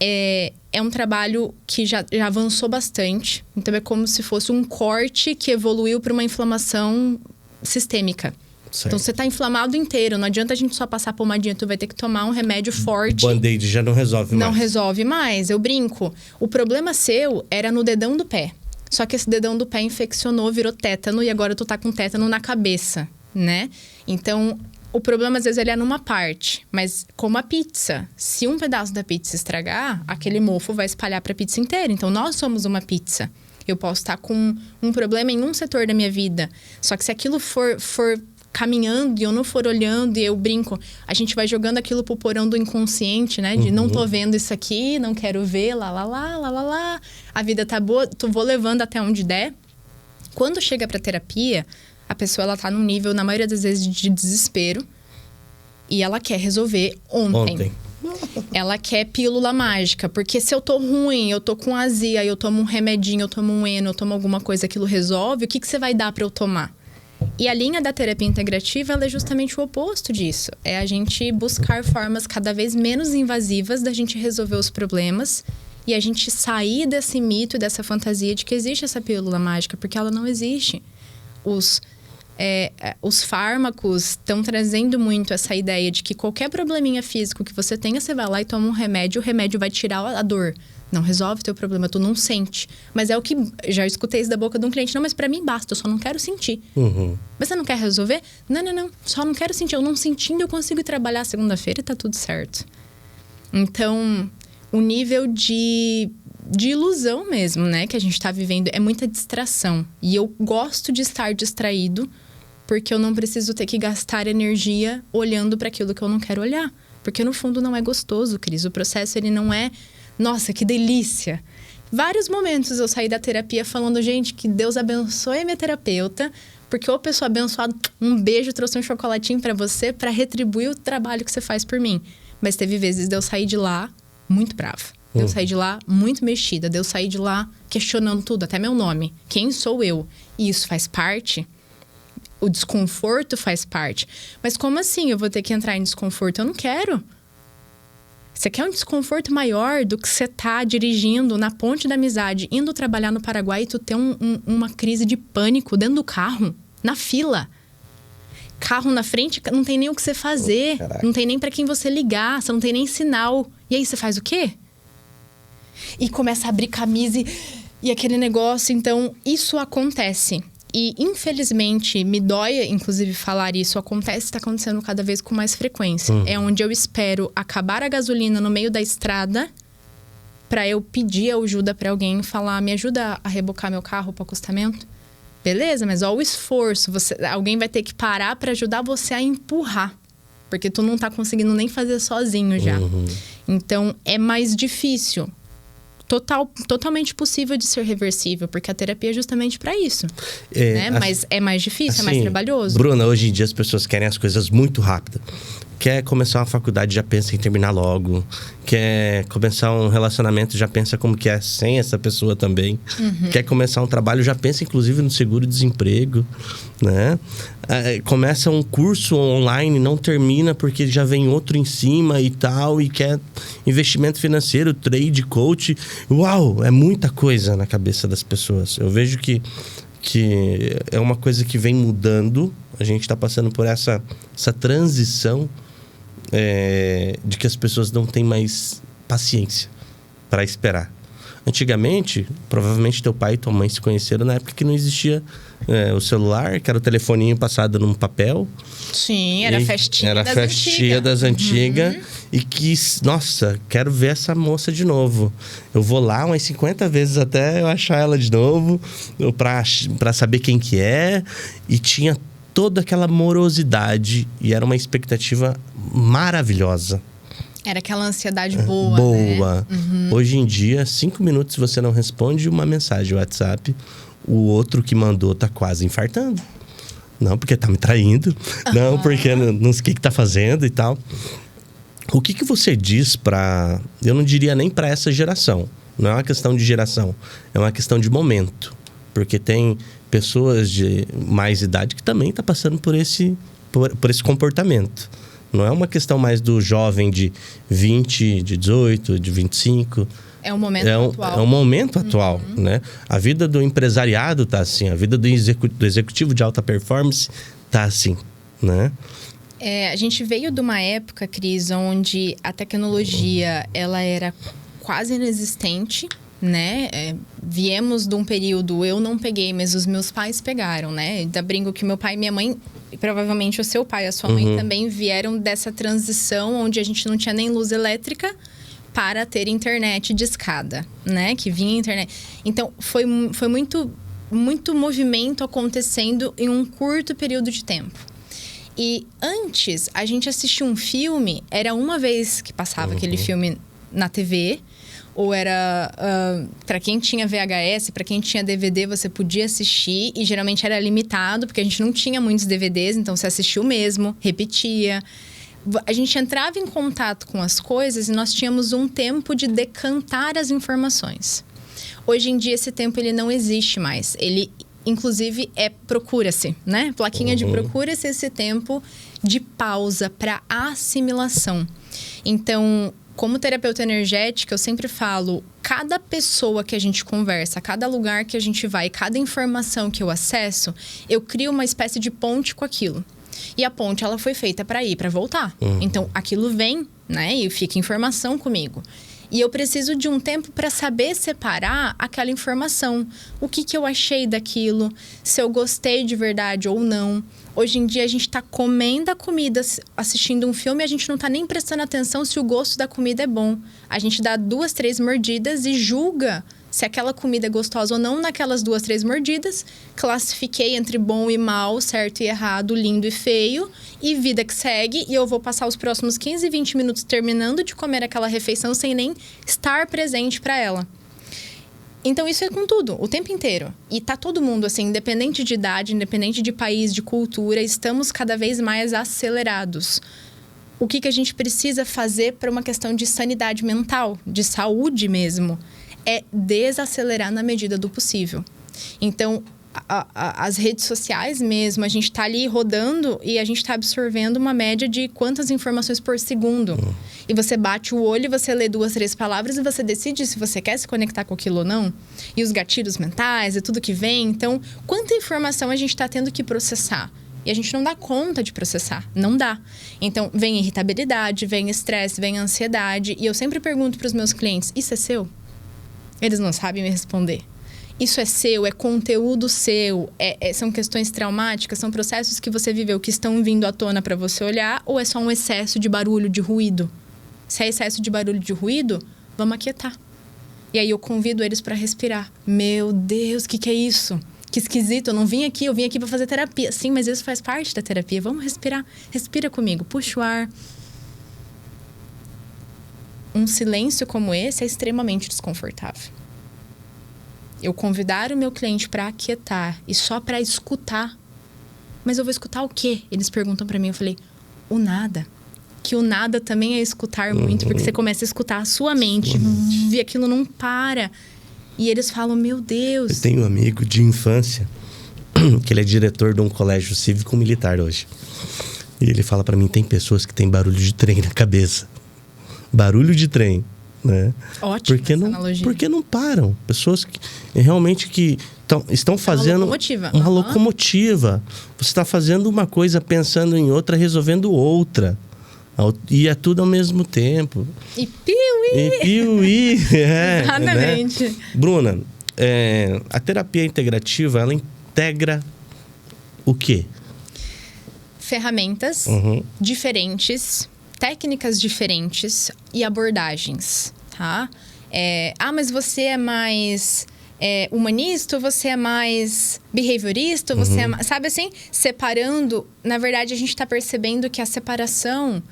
é um trabalho que já avançou bastante. Então, é como se fosse um corte que evoluiu para uma inflamação sistêmica. Certo. Então, você tá inflamado inteiro. Não adianta a gente só passar pomadinha. Tu vai ter que tomar um remédio forte. O Band-Aid já não resolve mais. Não resolve mais. Eu brinco. O problema seu era no dedão do pé. Só que esse dedão do pé infeccionou, virou tétano e agora tu tá com tétano na cabeça, né? Então, o problema às vezes ele é numa parte, mas como a pizza, se um pedaço da pizza estragar, aquele mofo vai espalhar pra pizza inteira. Então, nós somos uma pizza. Eu posso estar com um problema em um setor da minha vida, só que se aquilo for caminhando e eu não for olhando, e eu brinco, a gente vai jogando aquilo pro porão do inconsciente, né? De não tô vendo isso aqui, não quero ver, lá. A vida tá boa, vou levando até onde der. Quando chega pra terapia, a pessoa, ela tá num nível, na maioria das vezes, de desespero. E ela quer resolver ontem. Ela quer pílula mágica. Porque se eu tô ruim, eu tô com azia, eu tomo um remedinho, eu tomo um eno, eu tomo alguma coisa, aquilo resolve, o que você vai dar pra eu tomar? E a linha da terapia integrativa, ela é justamente o oposto disso. É a gente buscar formas cada vez menos invasivas da gente resolver os problemas e a gente sair desse mito, dessa fantasia de que existe essa pílula mágica, porque ela não existe. Os fármacos estão trazendo muito essa ideia de que qualquer probleminha físico que você tenha, você vai lá e toma um remédio, o remédio vai tirar a dor. Não resolve o teu problema, tu não sente. Mas é o que... Já escutei isso da boca de um cliente. Não, mas pra mim basta, eu só não quero sentir. Mas você não quer resolver? Não. Só não quero sentir. Eu não sentindo, eu consigo trabalhar segunda-feira e tá tudo certo. Então, o nível de ilusão mesmo, né? Que a gente tá vivendo é muita distração. E eu gosto de estar distraído porque eu não preciso ter que gastar energia olhando para aquilo que eu não quero olhar. Porque no fundo não é gostoso, Cris. O processo, ele não é... Nossa, que delícia! Vários momentos eu saí da terapia falando, gente, que Deus abençoe a minha terapeuta, porque ô pessoa abençoada, um beijo, trouxe um chocolatinho pra você pra retribuir o trabalho que você faz por mim. Mas teve vezes de eu sair de lá muito brava. De eu sair de lá muito mexida. De eu sair de lá questionando tudo, até meu nome. Quem sou eu? E isso faz parte? O desconforto faz parte. Mas como assim eu vou ter que entrar em desconforto? Eu não quero. Você quer um desconforto maior do que você tá dirigindo na ponte da amizade, indo trabalhar no Paraguai e tu ter uma crise de pânico dentro do carro, na fila. Carro na frente, não tem nem o que você fazer, não tem nem pra quem você ligar, você não tem nem sinal. E aí você faz o quê? E começa a abrir camisa e aquele negócio. Então, isso acontece. E, infelizmente, me dói, inclusive, falar isso. Está acontecendo cada vez com mais frequência. É onde eu espero acabar a gasolina no meio da estrada para eu pedir ajuda para alguém e falar, me ajuda a rebocar meu carro para acostamento? Beleza, mas olha o esforço. Alguém vai ter que parar para ajudar você a empurrar. Porque tu não tá conseguindo nem fazer sozinho já. Então, é mais difícil. Totalmente possível de ser reversível, porque a terapia é justamente para isso. Né? Mas é mais difícil, é mais trabalhoso. Bruna, hoje em dia as pessoas querem as coisas muito rápido. Quer começar uma faculdade, já pensa em terminar logo. Quer começar um relacionamento, já pensa como que é sem essa pessoa também. Quer começar um trabalho, já pensa inclusive no seguro-desemprego, né? Começa um curso online, não termina porque já vem outro em cima e tal. E quer investimento financeiro, trade, coach. Uau, é muita coisa na cabeça das pessoas. Eu vejo que é uma coisa que vem mudando. A gente está passando por essa transição de que as pessoas não têm mais paciência para esperar. Antigamente, provavelmente teu pai e tua mãe se conheceram na época que não existia o celular, que era o telefoninho passado num papel. Sim, era festinha das antigas. E que, nossa, quero ver essa moça de novo. Eu vou lá umas 50 vezes até eu achar ela de novo, para saber quem que é. E tinha toda aquela morosidade e era uma expectativa maravilhosa. Era aquela ansiedade boa. Né? Hoje em dia, 5 minutos você não responde uma mensagem WhatsApp, o outro que mandou tá quase infartando. Não, porque tá me traindo. Não, porque não sei o que tá fazendo e tal. O que você diz pra... Eu não diria nem pra essa geração. Não é uma questão de geração. É uma questão de momento. Porque tem pessoas de mais idade que também tá passando por esse comportamento. Não é uma questão mais do jovem de 20, de 18, de 25. É um momento atual. É um momento atual, né? A vida do empresariado tá assim. A vida do executivo de alta performance tá assim, né? A gente veio de uma época, Cris, onde a tecnologia ela era quase inexistente, né? Viemos de um período, eu não peguei, mas os meus pais pegaram, né? Ainda brinco que meu pai e minha mãe, e provavelmente o seu pai e a sua mãe também vieram dessa transição onde a gente não tinha nem luz elétrica para ter internet de escada, né? Que vinha internet. Então, foi muito movimento acontecendo em um curto período de tempo. E antes, a gente assistia um filme, era uma vez que passava aquele filme na TV, ou era para quem tinha VHS, para quem tinha DVD, você podia assistir, e geralmente era limitado, porque a gente não tinha muitos DVDs, então você assistiu mesmo, repetia. A gente entrava em contato com as coisas e nós tínhamos um tempo de decantar as informações. Hoje em dia, esse tempo ele não existe mais. Ele, inclusive, procura-se, né? Plaquinha de procura-se esse tempo de pausa para assimilação. Então, como terapeuta energética, eu sempre falo, cada pessoa que a gente conversa, cada lugar que a gente vai, cada informação que eu acesso, eu crio uma espécie de ponte com aquilo. E a ponte, ela foi feita para ir, para voltar. Então, aquilo vem, né? E fica informação comigo. E eu preciso de um tempo para saber separar aquela informação. O que eu achei daquilo, se eu gostei de verdade ou não. Hoje em dia, a gente está comendo a comida, assistindo um filme, e a gente não está nem prestando atenção se o gosto da comida é bom. A gente dá 2, 3 mordidas e julga se aquela comida é gostosa ou não naquelas 2, 3 mordidas. Classifiquei entre bom e mal, certo e errado, lindo e feio. E vida que segue. E eu vou passar os próximos 15, 20 minutos terminando de comer aquela refeição sem nem estar presente para ela. Então, isso é com tudo, o tempo inteiro. E tá todo mundo, assim, independente de idade, independente de país, de cultura, estamos cada vez mais acelerados. O que a gente precisa fazer para uma questão de sanidade mental, de saúde mesmo, é desacelerar na medida do possível. Então, as redes sociais mesmo, a gente tá ali rodando e a gente tá absorvendo uma média de quantas informações por segundo. E você bate o olho, você lê 2, 3 palavras e você decide se você quer se conectar com aquilo ou não. E os gatilhos mentais e tudo que vem. Então, quanta informação a gente tá tendo que processar? E a gente não dá conta de processar. Não dá. Então, vem irritabilidade, vem estresse, vem ansiedade. E eu sempre pergunto para os meus clientes, isso é seu? Eles não sabem me responder. Isso é seu, é conteúdo seu, são questões traumáticas, são processos que você viveu que estão vindo à tona para você olhar, ou é só um excesso de barulho, de ruído? Se é excesso de barulho, de ruído, vamos aquietar. E aí eu convido eles para respirar. Meu Deus, o que é isso? Que esquisito, eu vim aqui para fazer terapia. Sim, mas isso faz parte da terapia. Vamos respirar. Respira comigo, puxa o ar. Um silêncio como esse é extremamente desconfortável. Eu convidar o meu cliente para aquietar e só para escutar. Mas eu vou escutar o quê? Eles perguntam para mim, eu falei, o nada. Que o nada também é escutar muito, porque você começa a escutar a sua mente. E aquilo não para. E eles falam, meu Deus. Eu tenho um amigo de infância, que ele é diretor de um colégio cívico-militar hoje. E ele fala para mim, tem pessoas que têm barulho de trem na cabeça. Barulho de trem. Né? Ótimo porque não, analogia. porque não param. Pessoas que realmente que estão fazendo uma locomotiva. Você está fazendo uma coisa, pensando em outra, resolvendo outra. E é tudo ao mesmo tempo. E piuí! Exatamente. Né? Bruna, a terapia integrativa, ela integra o quê? Ferramentas diferentes, técnicas diferentes e abordagens, tá? Mas você é mais humanista, ou você é mais behaviorista, ou você é mais... Sabe assim? Separando, na verdade, a gente está percebendo que a separação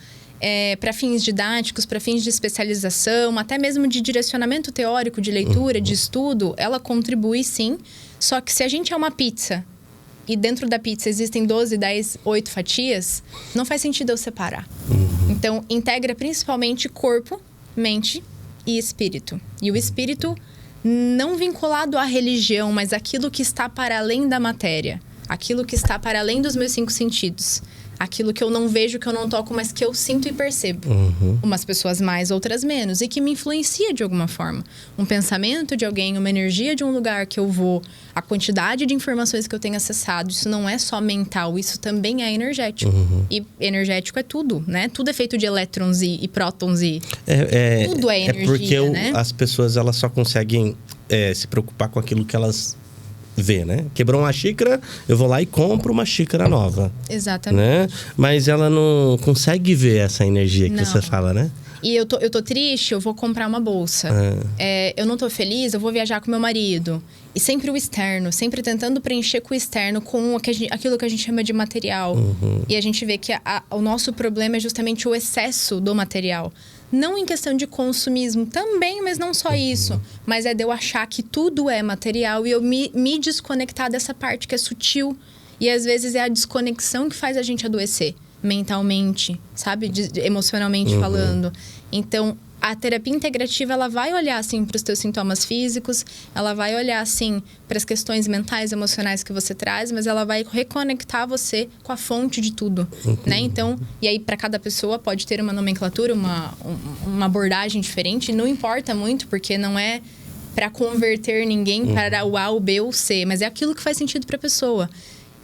para fins didáticos, para fins de especialização, até mesmo de direcionamento teórico, de leitura, de estudo, ela contribui sim. Só que se a gente é uma pizza e dentro da pizza existem 12, 10, 8 fatias, não faz sentido eu separar. Então, integra principalmente corpo, mente e espírito. E o espírito não vinculado à religião, mas aquilo que está para além da matéria. Aquilo que está para além dos meus 5 sentidos. Aquilo que eu não vejo, que eu não toco, mas que eu sinto e percebo. Umas pessoas mais, outras menos. E que me influencia de alguma forma. Um pensamento de alguém, uma energia de um lugar que eu vou, a quantidade de informações que eu tenho acessado, isso não é só mental, isso também é energético. E energético é tudo, né? Tudo é feito de elétrons e prótons e... tudo é energia, porque né? As pessoas, elas só conseguem se preocupar com aquilo que elas... vê, né? Quebrou uma xícara, eu vou lá e compro uma xícara nova. Exatamente. Né? Mas ela não consegue ver essa energia que você fala, né? E eu tô triste, eu vou comprar uma bolsa. Eu não tô feliz, eu vou viajar com meu marido. E sempre o externo, sempre tentando preencher com o externo, com aquilo que a gente chama de material. E a gente vê que o nosso problema é justamente o excesso do material. Não em questão de consumismo também, mas não só isso. Mas é de eu achar que tudo é material e eu me desconectar dessa parte que é sutil. E às vezes é a desconexão que faz a gente adoecer mentalmente, sabe? Emocionalmente falando. Então, a terapia integrativa, ela vai olhar, assim, para os teus sintomas físicos, ela vai olhar, assim, para as questões mentais, emocionais que você traz, mas ela vai reconectar você com a fonte de tudo, né? Então, e aí, para cada pessoa, pode ter uma nomenclatura, uma abordagem diferente, não importa muito, porque não é para converter ninguém para o A, o B ou o C, mas é aquilo que faz sentido para a pessoa.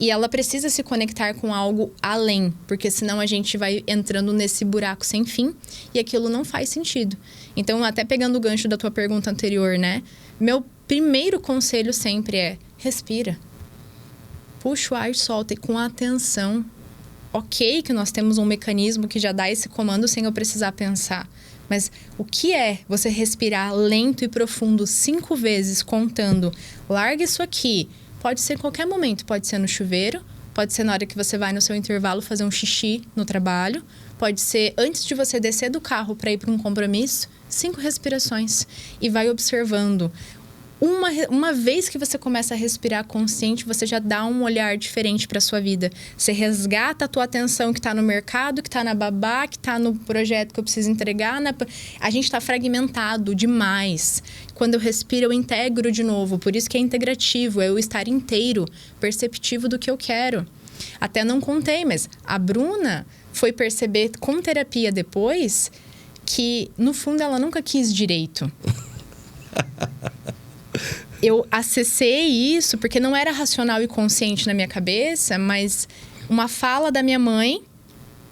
E ela precisa se conectar com algo além, porque senão a gente vai entrando nesse buraco sem fim e aquilo não faz sentido. Então, até pegando o gancho da tua pergunta anterior, né? Meu primeiro conselho sempre é: respira. Puxa o ar e solta, e com atenção. Ok que nós temos um mecanismo que já dá esse comando sem eu precisar pensar. Mas o que é você respirar lento e profundo 5 vezes, contando? Larga isso aqui. Pode ser em qualquer momento, pode ser no chuveiro, pode ser na hora que você vai no seu intervalo fazer um xixi no trabalho, pode ser antes de você descer do carro para ir para um compromisso, 5 respirações e vai observando. Uma vez que você começa a respirar consciente, você já dá um olhar diferente para a sua vida. Você resgata a tua atenção que está no mercado, que está na babá, que está no projeto que eu preciso entregar. A gente está fragmentado demais. Quando eu respiro, eu integro de novo. Por isso que é integrativo, é eu estar inteiro, perceptivo do que eu quero. Até não contei, mas a Bruna foi perceber com terapia depois que, no fundo, ela nunca quis direito. Eu acessei isso porque não era racional e consciente na minha cabeça, mas uma fala da minha mãe,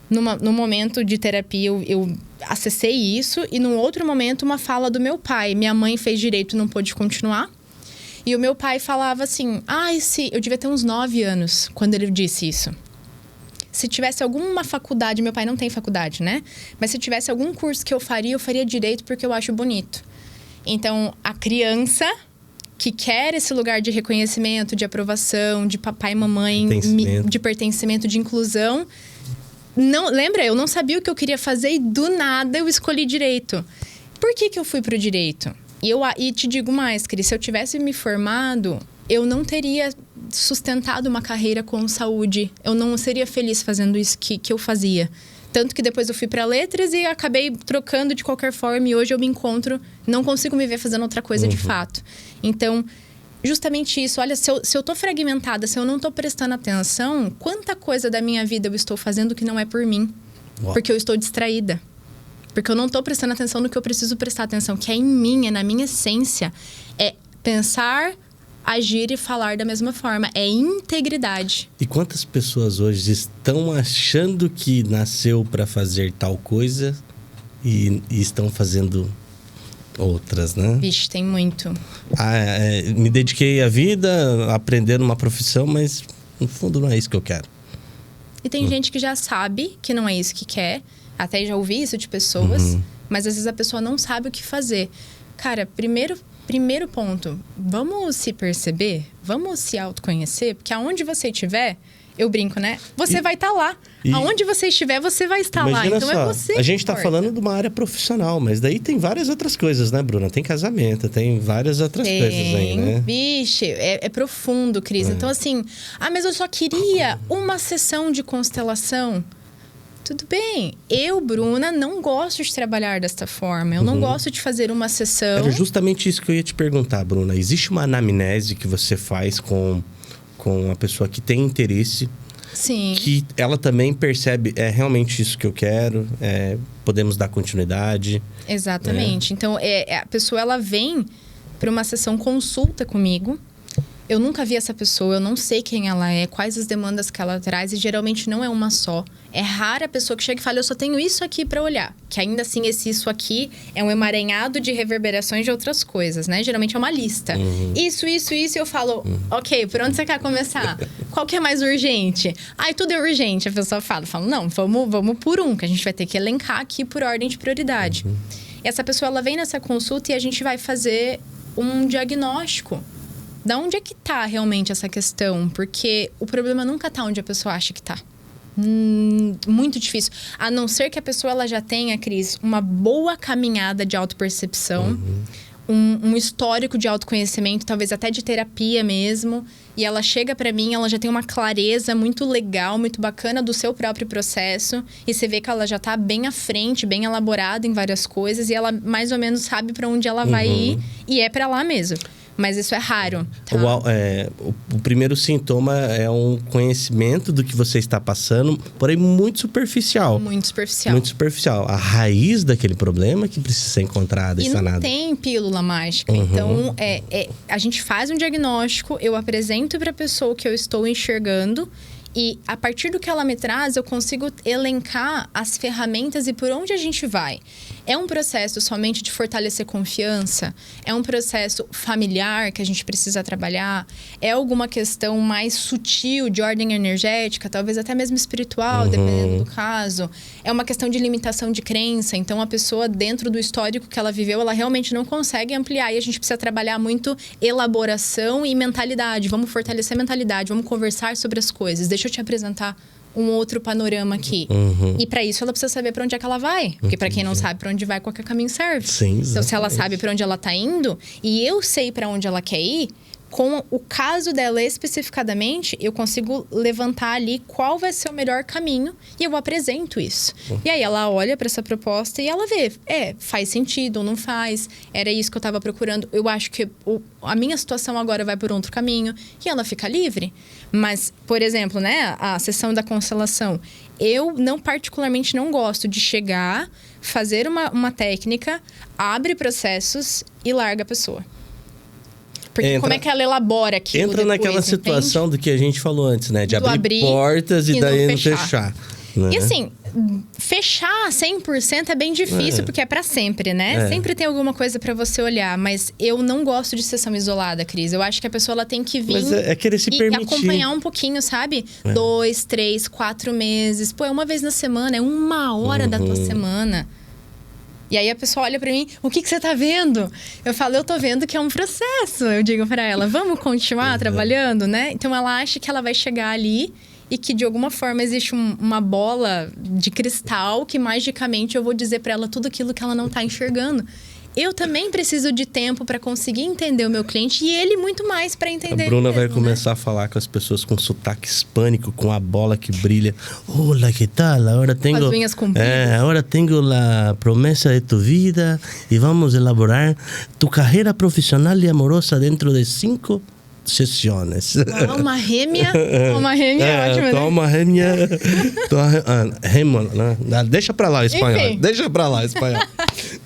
no momento de terapia, eu acessei isso. E num outro momento, uma fala do meu pai. Minha mãe fez direito e não pôde continuar. E o meu pai falava assim... eu devia ter uns 9 anos quando ele disse isso. Se tivesse alguma faculdade... Meu pai não tem faculdade, né? Mas se tivesse algum curso que eu faria direito porque eu acho bonito. Então, a criança que quer esse lugar de reconhecimento, de aprovação, de papai e mamãe, de pertencimento, de inclusão. Lembra? Eu não sabia o que eu queria fazer e do nada eu escolhi direito. Por que eu fui pro direito? E te digo mais, Cris, se eu tivesse me formado, eu não teria sustentado uma carreira com saúde. Eu não seria feliz fazendo isso que eu fazia. Tanto que depois eu fui para letras e acabei trocando de qualquer forma. E hoje eu me encontro... Não consigo me ver fazendo outra coisa de fato. Então, justamente isso. Olha, se eu tô fragmentada, se eu não tô prestando atenção... Quanta coisa da minha vida eu estou fazendo que não é por mim. Uau. Porque eu estou distraída. Porque eu não tô prestando atenção no que eu preciso prestar atenção. Que é em mim, é na minha essência. É pensar... agir e falar da mesma forma. É integridade. E quantas pessoas hoje estão achando que nasceu para fazer tal coisa e estão fazendo outras, né? Vixe, tem muito. Me dediquei à vida, aprendendo uma profissão, mas no fundo não é isso que eu quero. E tem gente que já sabe que não é isso que quer. Até já ouvi isso de pessoas. Mas às vezes a pessoa não sabe o que fazer. Cara, Primeiro ponto, vamos se perceber, vamos se autoconhecer, porque aonde você estiver, eu brinco, né? Você vai estar lá. Aonde você estiver, você vai estar lá. Então só, é você. A gente está falando de uma área profissional, mas daí tem várias outras coisas, né, Bruna? Tem casamento, tem várias outras coisas aí, né? Vixe, é profundo, Cris. Então, assim, mas eu só queria uma sessão de constelação. Tudo bem. Eu, Bruna, não gosto de trabalhar desta forma. Eu não gosto de fazer uma sessão... Era justamente isso que eu ia te perguntar, Bruna. Existe uma anamnese que você faz com a pessoa que tem interesse? Sim. Que ela também percebe, é realmente isso que eu quero, podemos dar continuidade. Exatamente. Então, a pessoa, ela vem para uma sessão consulta comigo. eu nunca vi essa pessoa, eu não sei quem ela é, quais as demandas que ela traz, e geralmente não é uma só. É rara a pessoa que chega e fala, eu só tenho isso aqui para olhar. Que ainda assim, isso aqui é um emaranhado de reverberações de outras coisas, né? Geralmente é uma lista. Isso, e eu falo, ok, por onde você quer começar? Qual que é mais urgente? Tudo é urgente. A pessoa fala, não, vamos por um, que a gente vai ter que elencar aqui por ordem de prioridade. E essa pessoa, ela vem nessa consulta e a gente vai fazer um diagnóstico. Da onde é que tá realmente essa questão? Porque o problema nunca tá onde a pessoa acha que tá. Muito difícil. A não ser que a pessoa ela já tenha, Cris, uma boa caminhada de autopercepção, um histórico de autoconhecimento, talvez até de terapia mesmo. E ela chega pra mim, ela já tem uma clareza muito legal, muito bacana do seu próprio processo. E você vê que ela já tá bem à frente, bem elaborada em várias coisas. E ela mais ou menos sabe pra onde ela vai ir. E é pra lá mesmo. Mas isso é raro, tá? O primeiro sintoma é um conhecimento do que você está passando, porém muito superficial. Muito superficial. Muito superficial. A raiz daquele problema que precisa ser encontrada e sanada. E não tem pílula mágica. Então, a gente faz um diagnóstico, eu apresento para a pessoa o que eu estou enxergando. E a partir do que ela me traz, eu consigo elencar as ferramentas e por onde a gente vai. É um processo somente de fortalecer confiança? É um processo familiar que a gente precisa trabalhar? É alguma questão mais sutil, de ordem energética, talvez até mesmo espiritual, dependendo do caso? É uma questão de limitação de crença. Então, a pessoa, dentro do histórico que ela viveu, ela realmente não consegue ampliar. E a gente precisa trabalhar muito elaboração e mentalidade. Vamos fortalecer a mentalidade, vamos conversar sobre as coisas. Deixa eu te apresentar um outro panorama aqui. E para isso ela precisa saber para onde é que ela vai. Porque para quem não sabe para onde vai, qualquer caminho serve. Sim, então, se ela sabe para onde ela tá indo e eu sei para onde ela quer ir, com o caso dela especificadamente, eu consigo levantar ali qual vai ser o melhor caminho e eu apresento isso. E aí ela olha para essa proposta e ela vê, faz sentido ou não faz, era isso que eu estava procurando. Eu acho que a minha situação agora vai por outro caminho e ela fica livre. Mas, por exemplo, né, a sessão da constelação, eu particularmente não gosto de chegar, fazer uma técnica, abre processos e larga a pessoa. Porque como é que ela elabora aquilo Entra depois, naquela situação do que a gente falou antes, né? De abrir portas e daí não fechar. Né? E assim, fechar 100% é bem difícil, porque é pra sempre, né? Sempre tem alguma coisa pra você olhar. Mas eu não gosto de sessão isolada, Cris. Eu acho que a pessoa ela tem que vir querer se permitir. Acompanhar um pouquinho, sabe? 2, 3, 4 meses. Pô, é uma vez na semana, é 1 hora da tua semana. E aí a pessoa olha pra mim, o que você tá vendo? Eu falo, eu tô vendo que é um processo. Eu digo pra ela, vamos continuar trabalhando, né? Então ela acha que ela vai chegar ali e que de alguma forma existe uma bola de cristal que magicamente eu vou dizer pra ela tudo aquilo que ela não tá enxergando. Eu também preciso de tempo para conseguir entender o meu cliente e ele muito mais para entender. A Bruna mesmo, vai começar a falar com as pessoas com sotaque hispânico, com a bola que brilha. Hola, que tal? Agora tenho, com as unhas compridas. Agora tenho a promessa de tu vida e vamos elaborar tu carreira profissional e amorosa dentro de 5 sessões. Uma rêmia. Uma rêmia é ótima, né? Uma rêmia. Né? Deixa pra lá o espanhol. Enfim. Deixa pra lá o espanhol.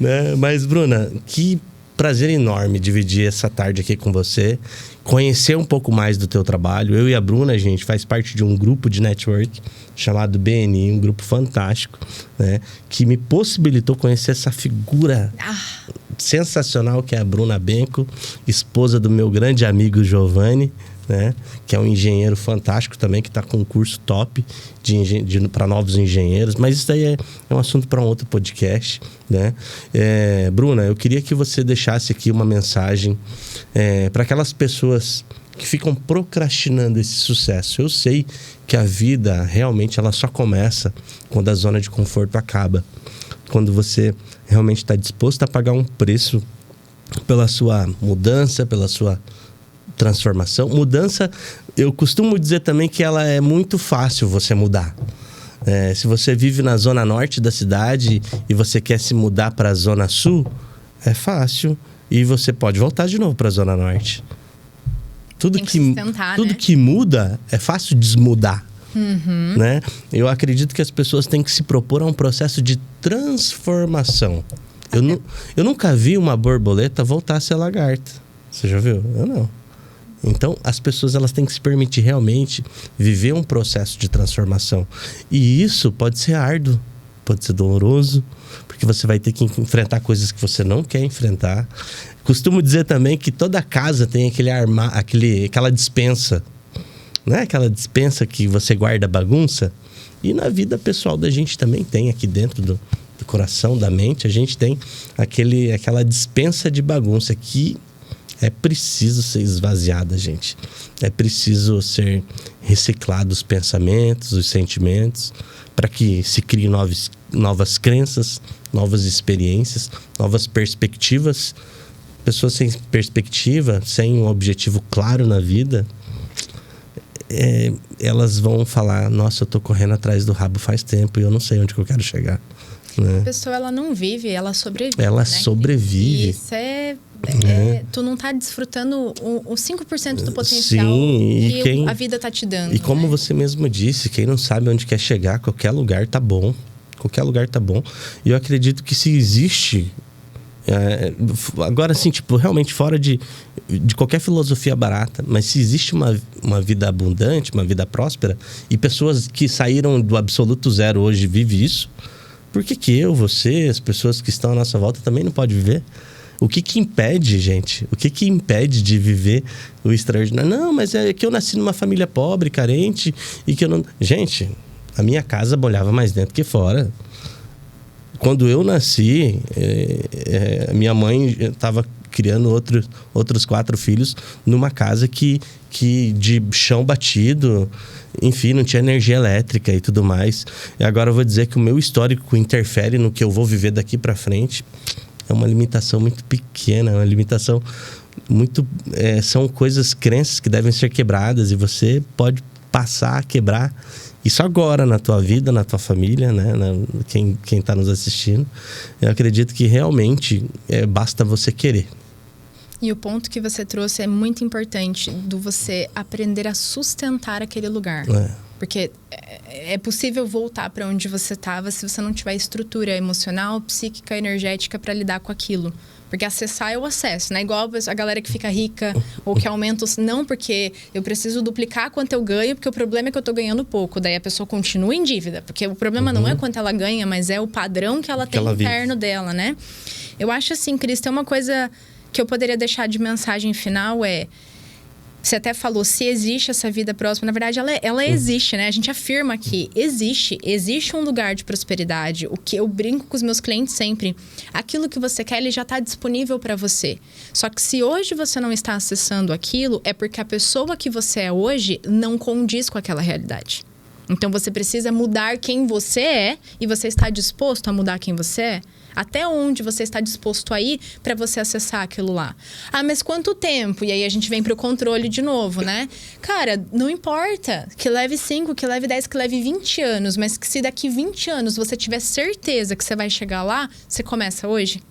Né? Mas, Bruna, que prazer enorme dividir essa tarde aqui com você. Conhecer um pouco mais do teu trabalho. Eu e a Bruna, a gente faz parte de um grupo de network chamado BNI, um grupo fantástico, né? Que me possibilitou conhecer essa figura sensacional que é a Bruna Benco, esposa do meu grande amigo Giovanni, né? Que é um engenheiro fantástico também, que está com um curso top para novos engenheiros. Mas isso daí é um assunto para um outro podcast, né? Bruna, eu queria que você deixasse aqui uma mensagem para aquelas pessoas que ficam procrastinando esse sucesso. Eu sei que a vida realmente ela só começa quando a zona de conforto acaba. Quando você realmente está disposto a pagar um preço pela sua mudança, pela sua transformação. Mudança, eu costumo dizer também que ela é muito fácil você mudar. Se você vive na zona norte da cidade e você quer se mudar para a zona sul, é fácil. E você pode voltar de novo para a zona norte. Tudo que muda é fácil desmudar. Né? Eu acredito que as pessoas têm que se propor a um processo de transformação. Eu nunca vi uma borboleta voltar a ser lagarta. Você já viu? Eu não. Então, as pessoas elas têm que se permitir realmente viver um processo de transformação. E isso pode ser árduo, pode ser doloroso, porque você vai ter que enfrentar coisas que você não quer enfrentar. Costumo dizer também que toda casa tem aquela despensa, né? Aquela despensa que você guarda bagunça. E na vida pessoal da gente também tem, aqui dentro do coração, da mente, a gente tem aquela despensa de bagunça que é preciso ser esvaziada, gente. É preciso ser reciclado os pensamentos, os sentimentos, para que se criem novas crenças, novas experiências, novas perspectivas. Pessoas sem perspectiva, sem um objetivo claro na vida, elas vão falar: nossa, eu tô correndo atrás do rabo faz tempo e eu não sei onde que eu quero chegar. Né? A pessoa, ela não vive, ela sobrevive. Ela sobrevive. E isso tu não tá desfrutando o 5% do potencial que a vida tá te dando. E como você mesmo disse, quem não sabe onde quer chegar, qualquer lugar tá bom. Qualquer lugar tá bom. E eu acredito que se existe... agora, assim, tipo, realmente fora de qualquer filosofia barata, mas se existe uma vida abundante, uma vida próspera, e pessoas que saíram do absoluto zero hoje vivem isso, por que eu, você, as pessoas que estão à nossa volta também não podem viver? O que impede, gente? O que impede de viver o extraordinário? Não, mas é que eu nasci numa família pobre, carente, e que eu não... Gente, a minha casa bolhava mais dentro que fora. Quando eu nasci, minha mãe estava criando outros 4 filhos numa casa que de chão batido, enfim, não tinha energia elétrica e tudo mais. E agora eu vou dizer que o meu histórico interfere no que eu vou viver daqui para frente. É uma limitação muito pequena, é uma limitação muito... são crenças que devem ser quebradas, e você pode passar a quebrar isso agora na tua vida, na tua família, né? Quem tá nos assistindo. Eu acredito que realmente basta você querer. E o ponto que você trouxe é muito importante, do você aprender a sustentar aquele lugar. Porque é possível voltar para onde você estava se você não tiver estrutura emocional, psíquica, energética para lidar com aquilo. Porque acessar é o acesso, né? Igual a galera que fica rica ou que aumenta os... Não, porque eu preciso duplicar quanto eu ganho, porque o problema é que eu tô ganhando pouco. Daí a pessoa continua em dívida. Porque o problema não é quanto ela ganha, mas é o padrão que ela tem interno dela, né? Eu acho assim, Cris, tem uma coisa que eu poderia deixar de mensagem final Você até falou, se existe essa vida próxima, na verdade ela existe, né? A gente afirma que existe um lugar de prosperidade. O que eu brinco com os meus clientes sempre, aquilo que você quer, ele já está disponível para você. Só que se hoje você não está acessando aquilo, é porque a pessoa que você é hoje não condiz com aquela realidade. Então você precisa mudar quem você é, e você está disposto a mudar quem você é? Até onde você está disposto a ir para você acessar aquilo lá? Ah, mas quanto tempo? E aí a gente vem pro controle de novo, né? Cara, não importa que leve 5, que leve 10, que leve 20 anos, mas que se daqui 20 anos você tiver certeza que você vai chegar lá, você começa hoje?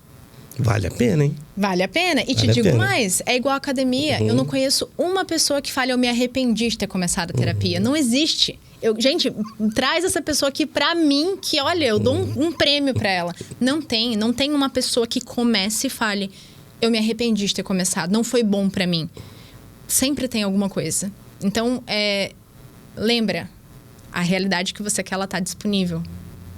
Vale a pena, hein? Vale a pena. E te digo mais, é igual a academia. Eu não conheço uma pessoa que fale, eu me arrependi de ter começado a terapia. Não existe. Gente, traz essa pessoa aqui pra mim, que olha, eu dou um prêmio pra ela. Não tem uma pessoa que comece e fale, eu me arrependi de ter começado, não foi bom pra mim. Sempre tem alguma coisa. Então, lembra, a realidade que você quer, ela tá disponível.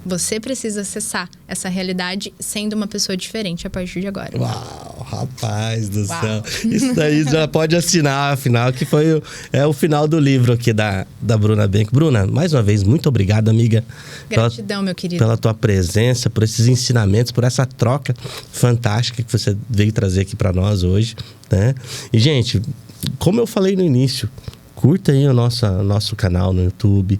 Você precisa acessar essa realidade sendo uma pessoa diferente a partir de agora. Uau, rapaz do céu. Isso daí já pode assinar, afinal, que foi o final do livro aqui da Bruna Benco. Bruna, mais uma vez, muito obrigado, amiga. Gratidão, meu querido. Pela tua presença, por esses ensinamentos, por essa troca fantástica que você veio trazer aqui para nós hoje, né? E, gente, como eu falei no início, curta aí o nosso canal no YouTube,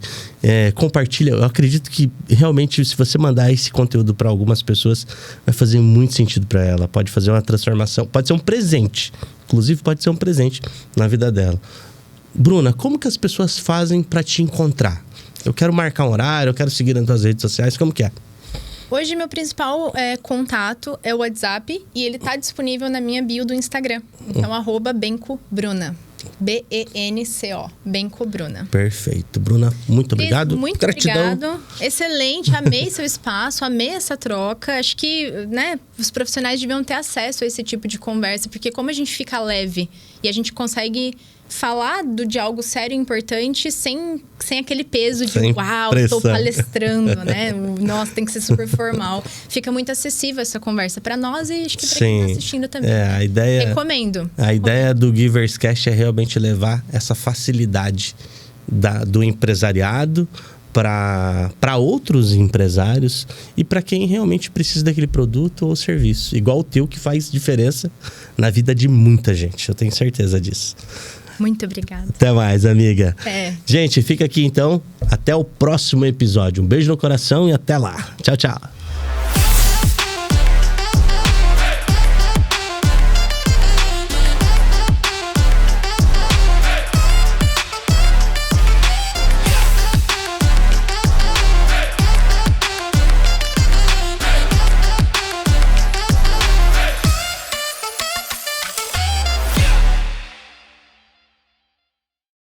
compartilha. Eu acredito que realmente, se você mandar esse conteúdo para algumas pessoas, vai fazer muito sentido para ela. Pode fazer uma transformação, pode ser um presente. Inclusive, pode ser um presente na vida dela. Bruna, como que as pessoas fazem para te encontrar? Eu quero marcar um horário, eu quero seguir nas tuas redes sociais, como que é? Hoje, meu principal contato é o WhatsApp, e ele tá disponível na minha bio do Instagram. Então, @BencoBruna. BENCO, Benco Bruna. Perfeito. Bruna, muito obrigado. Muito Gratidão. obrigado. Excelente, amei seu espaço, amei essa troca. Acho que, né, os profissionais deviam ter acesso a esse tipo de conversa, porque como a gente fica leve e a gente consegue falar de algo sério e importante sem aquele peso de sem uau, pressão. estou palestrando, né? Nossa, tem que ser super formal. Fica muito acessível essa conversa para nós e acho que para quem está assistindo também. A ideia, recomendo. A ideia do GiversCast é realmente levar essa facilidade do empresariado para outros empresários e para quem realmente precisa daquele produto ou serviço. Igual o teu, que faz diferença na vida de muita gente. Eu tenho certeza disso. Muito obrigada. Até mais, amiga. É. Gente, fica aqui então. Até o próximo episódio. Um beijo no coração e até lá. Tchau, tchau.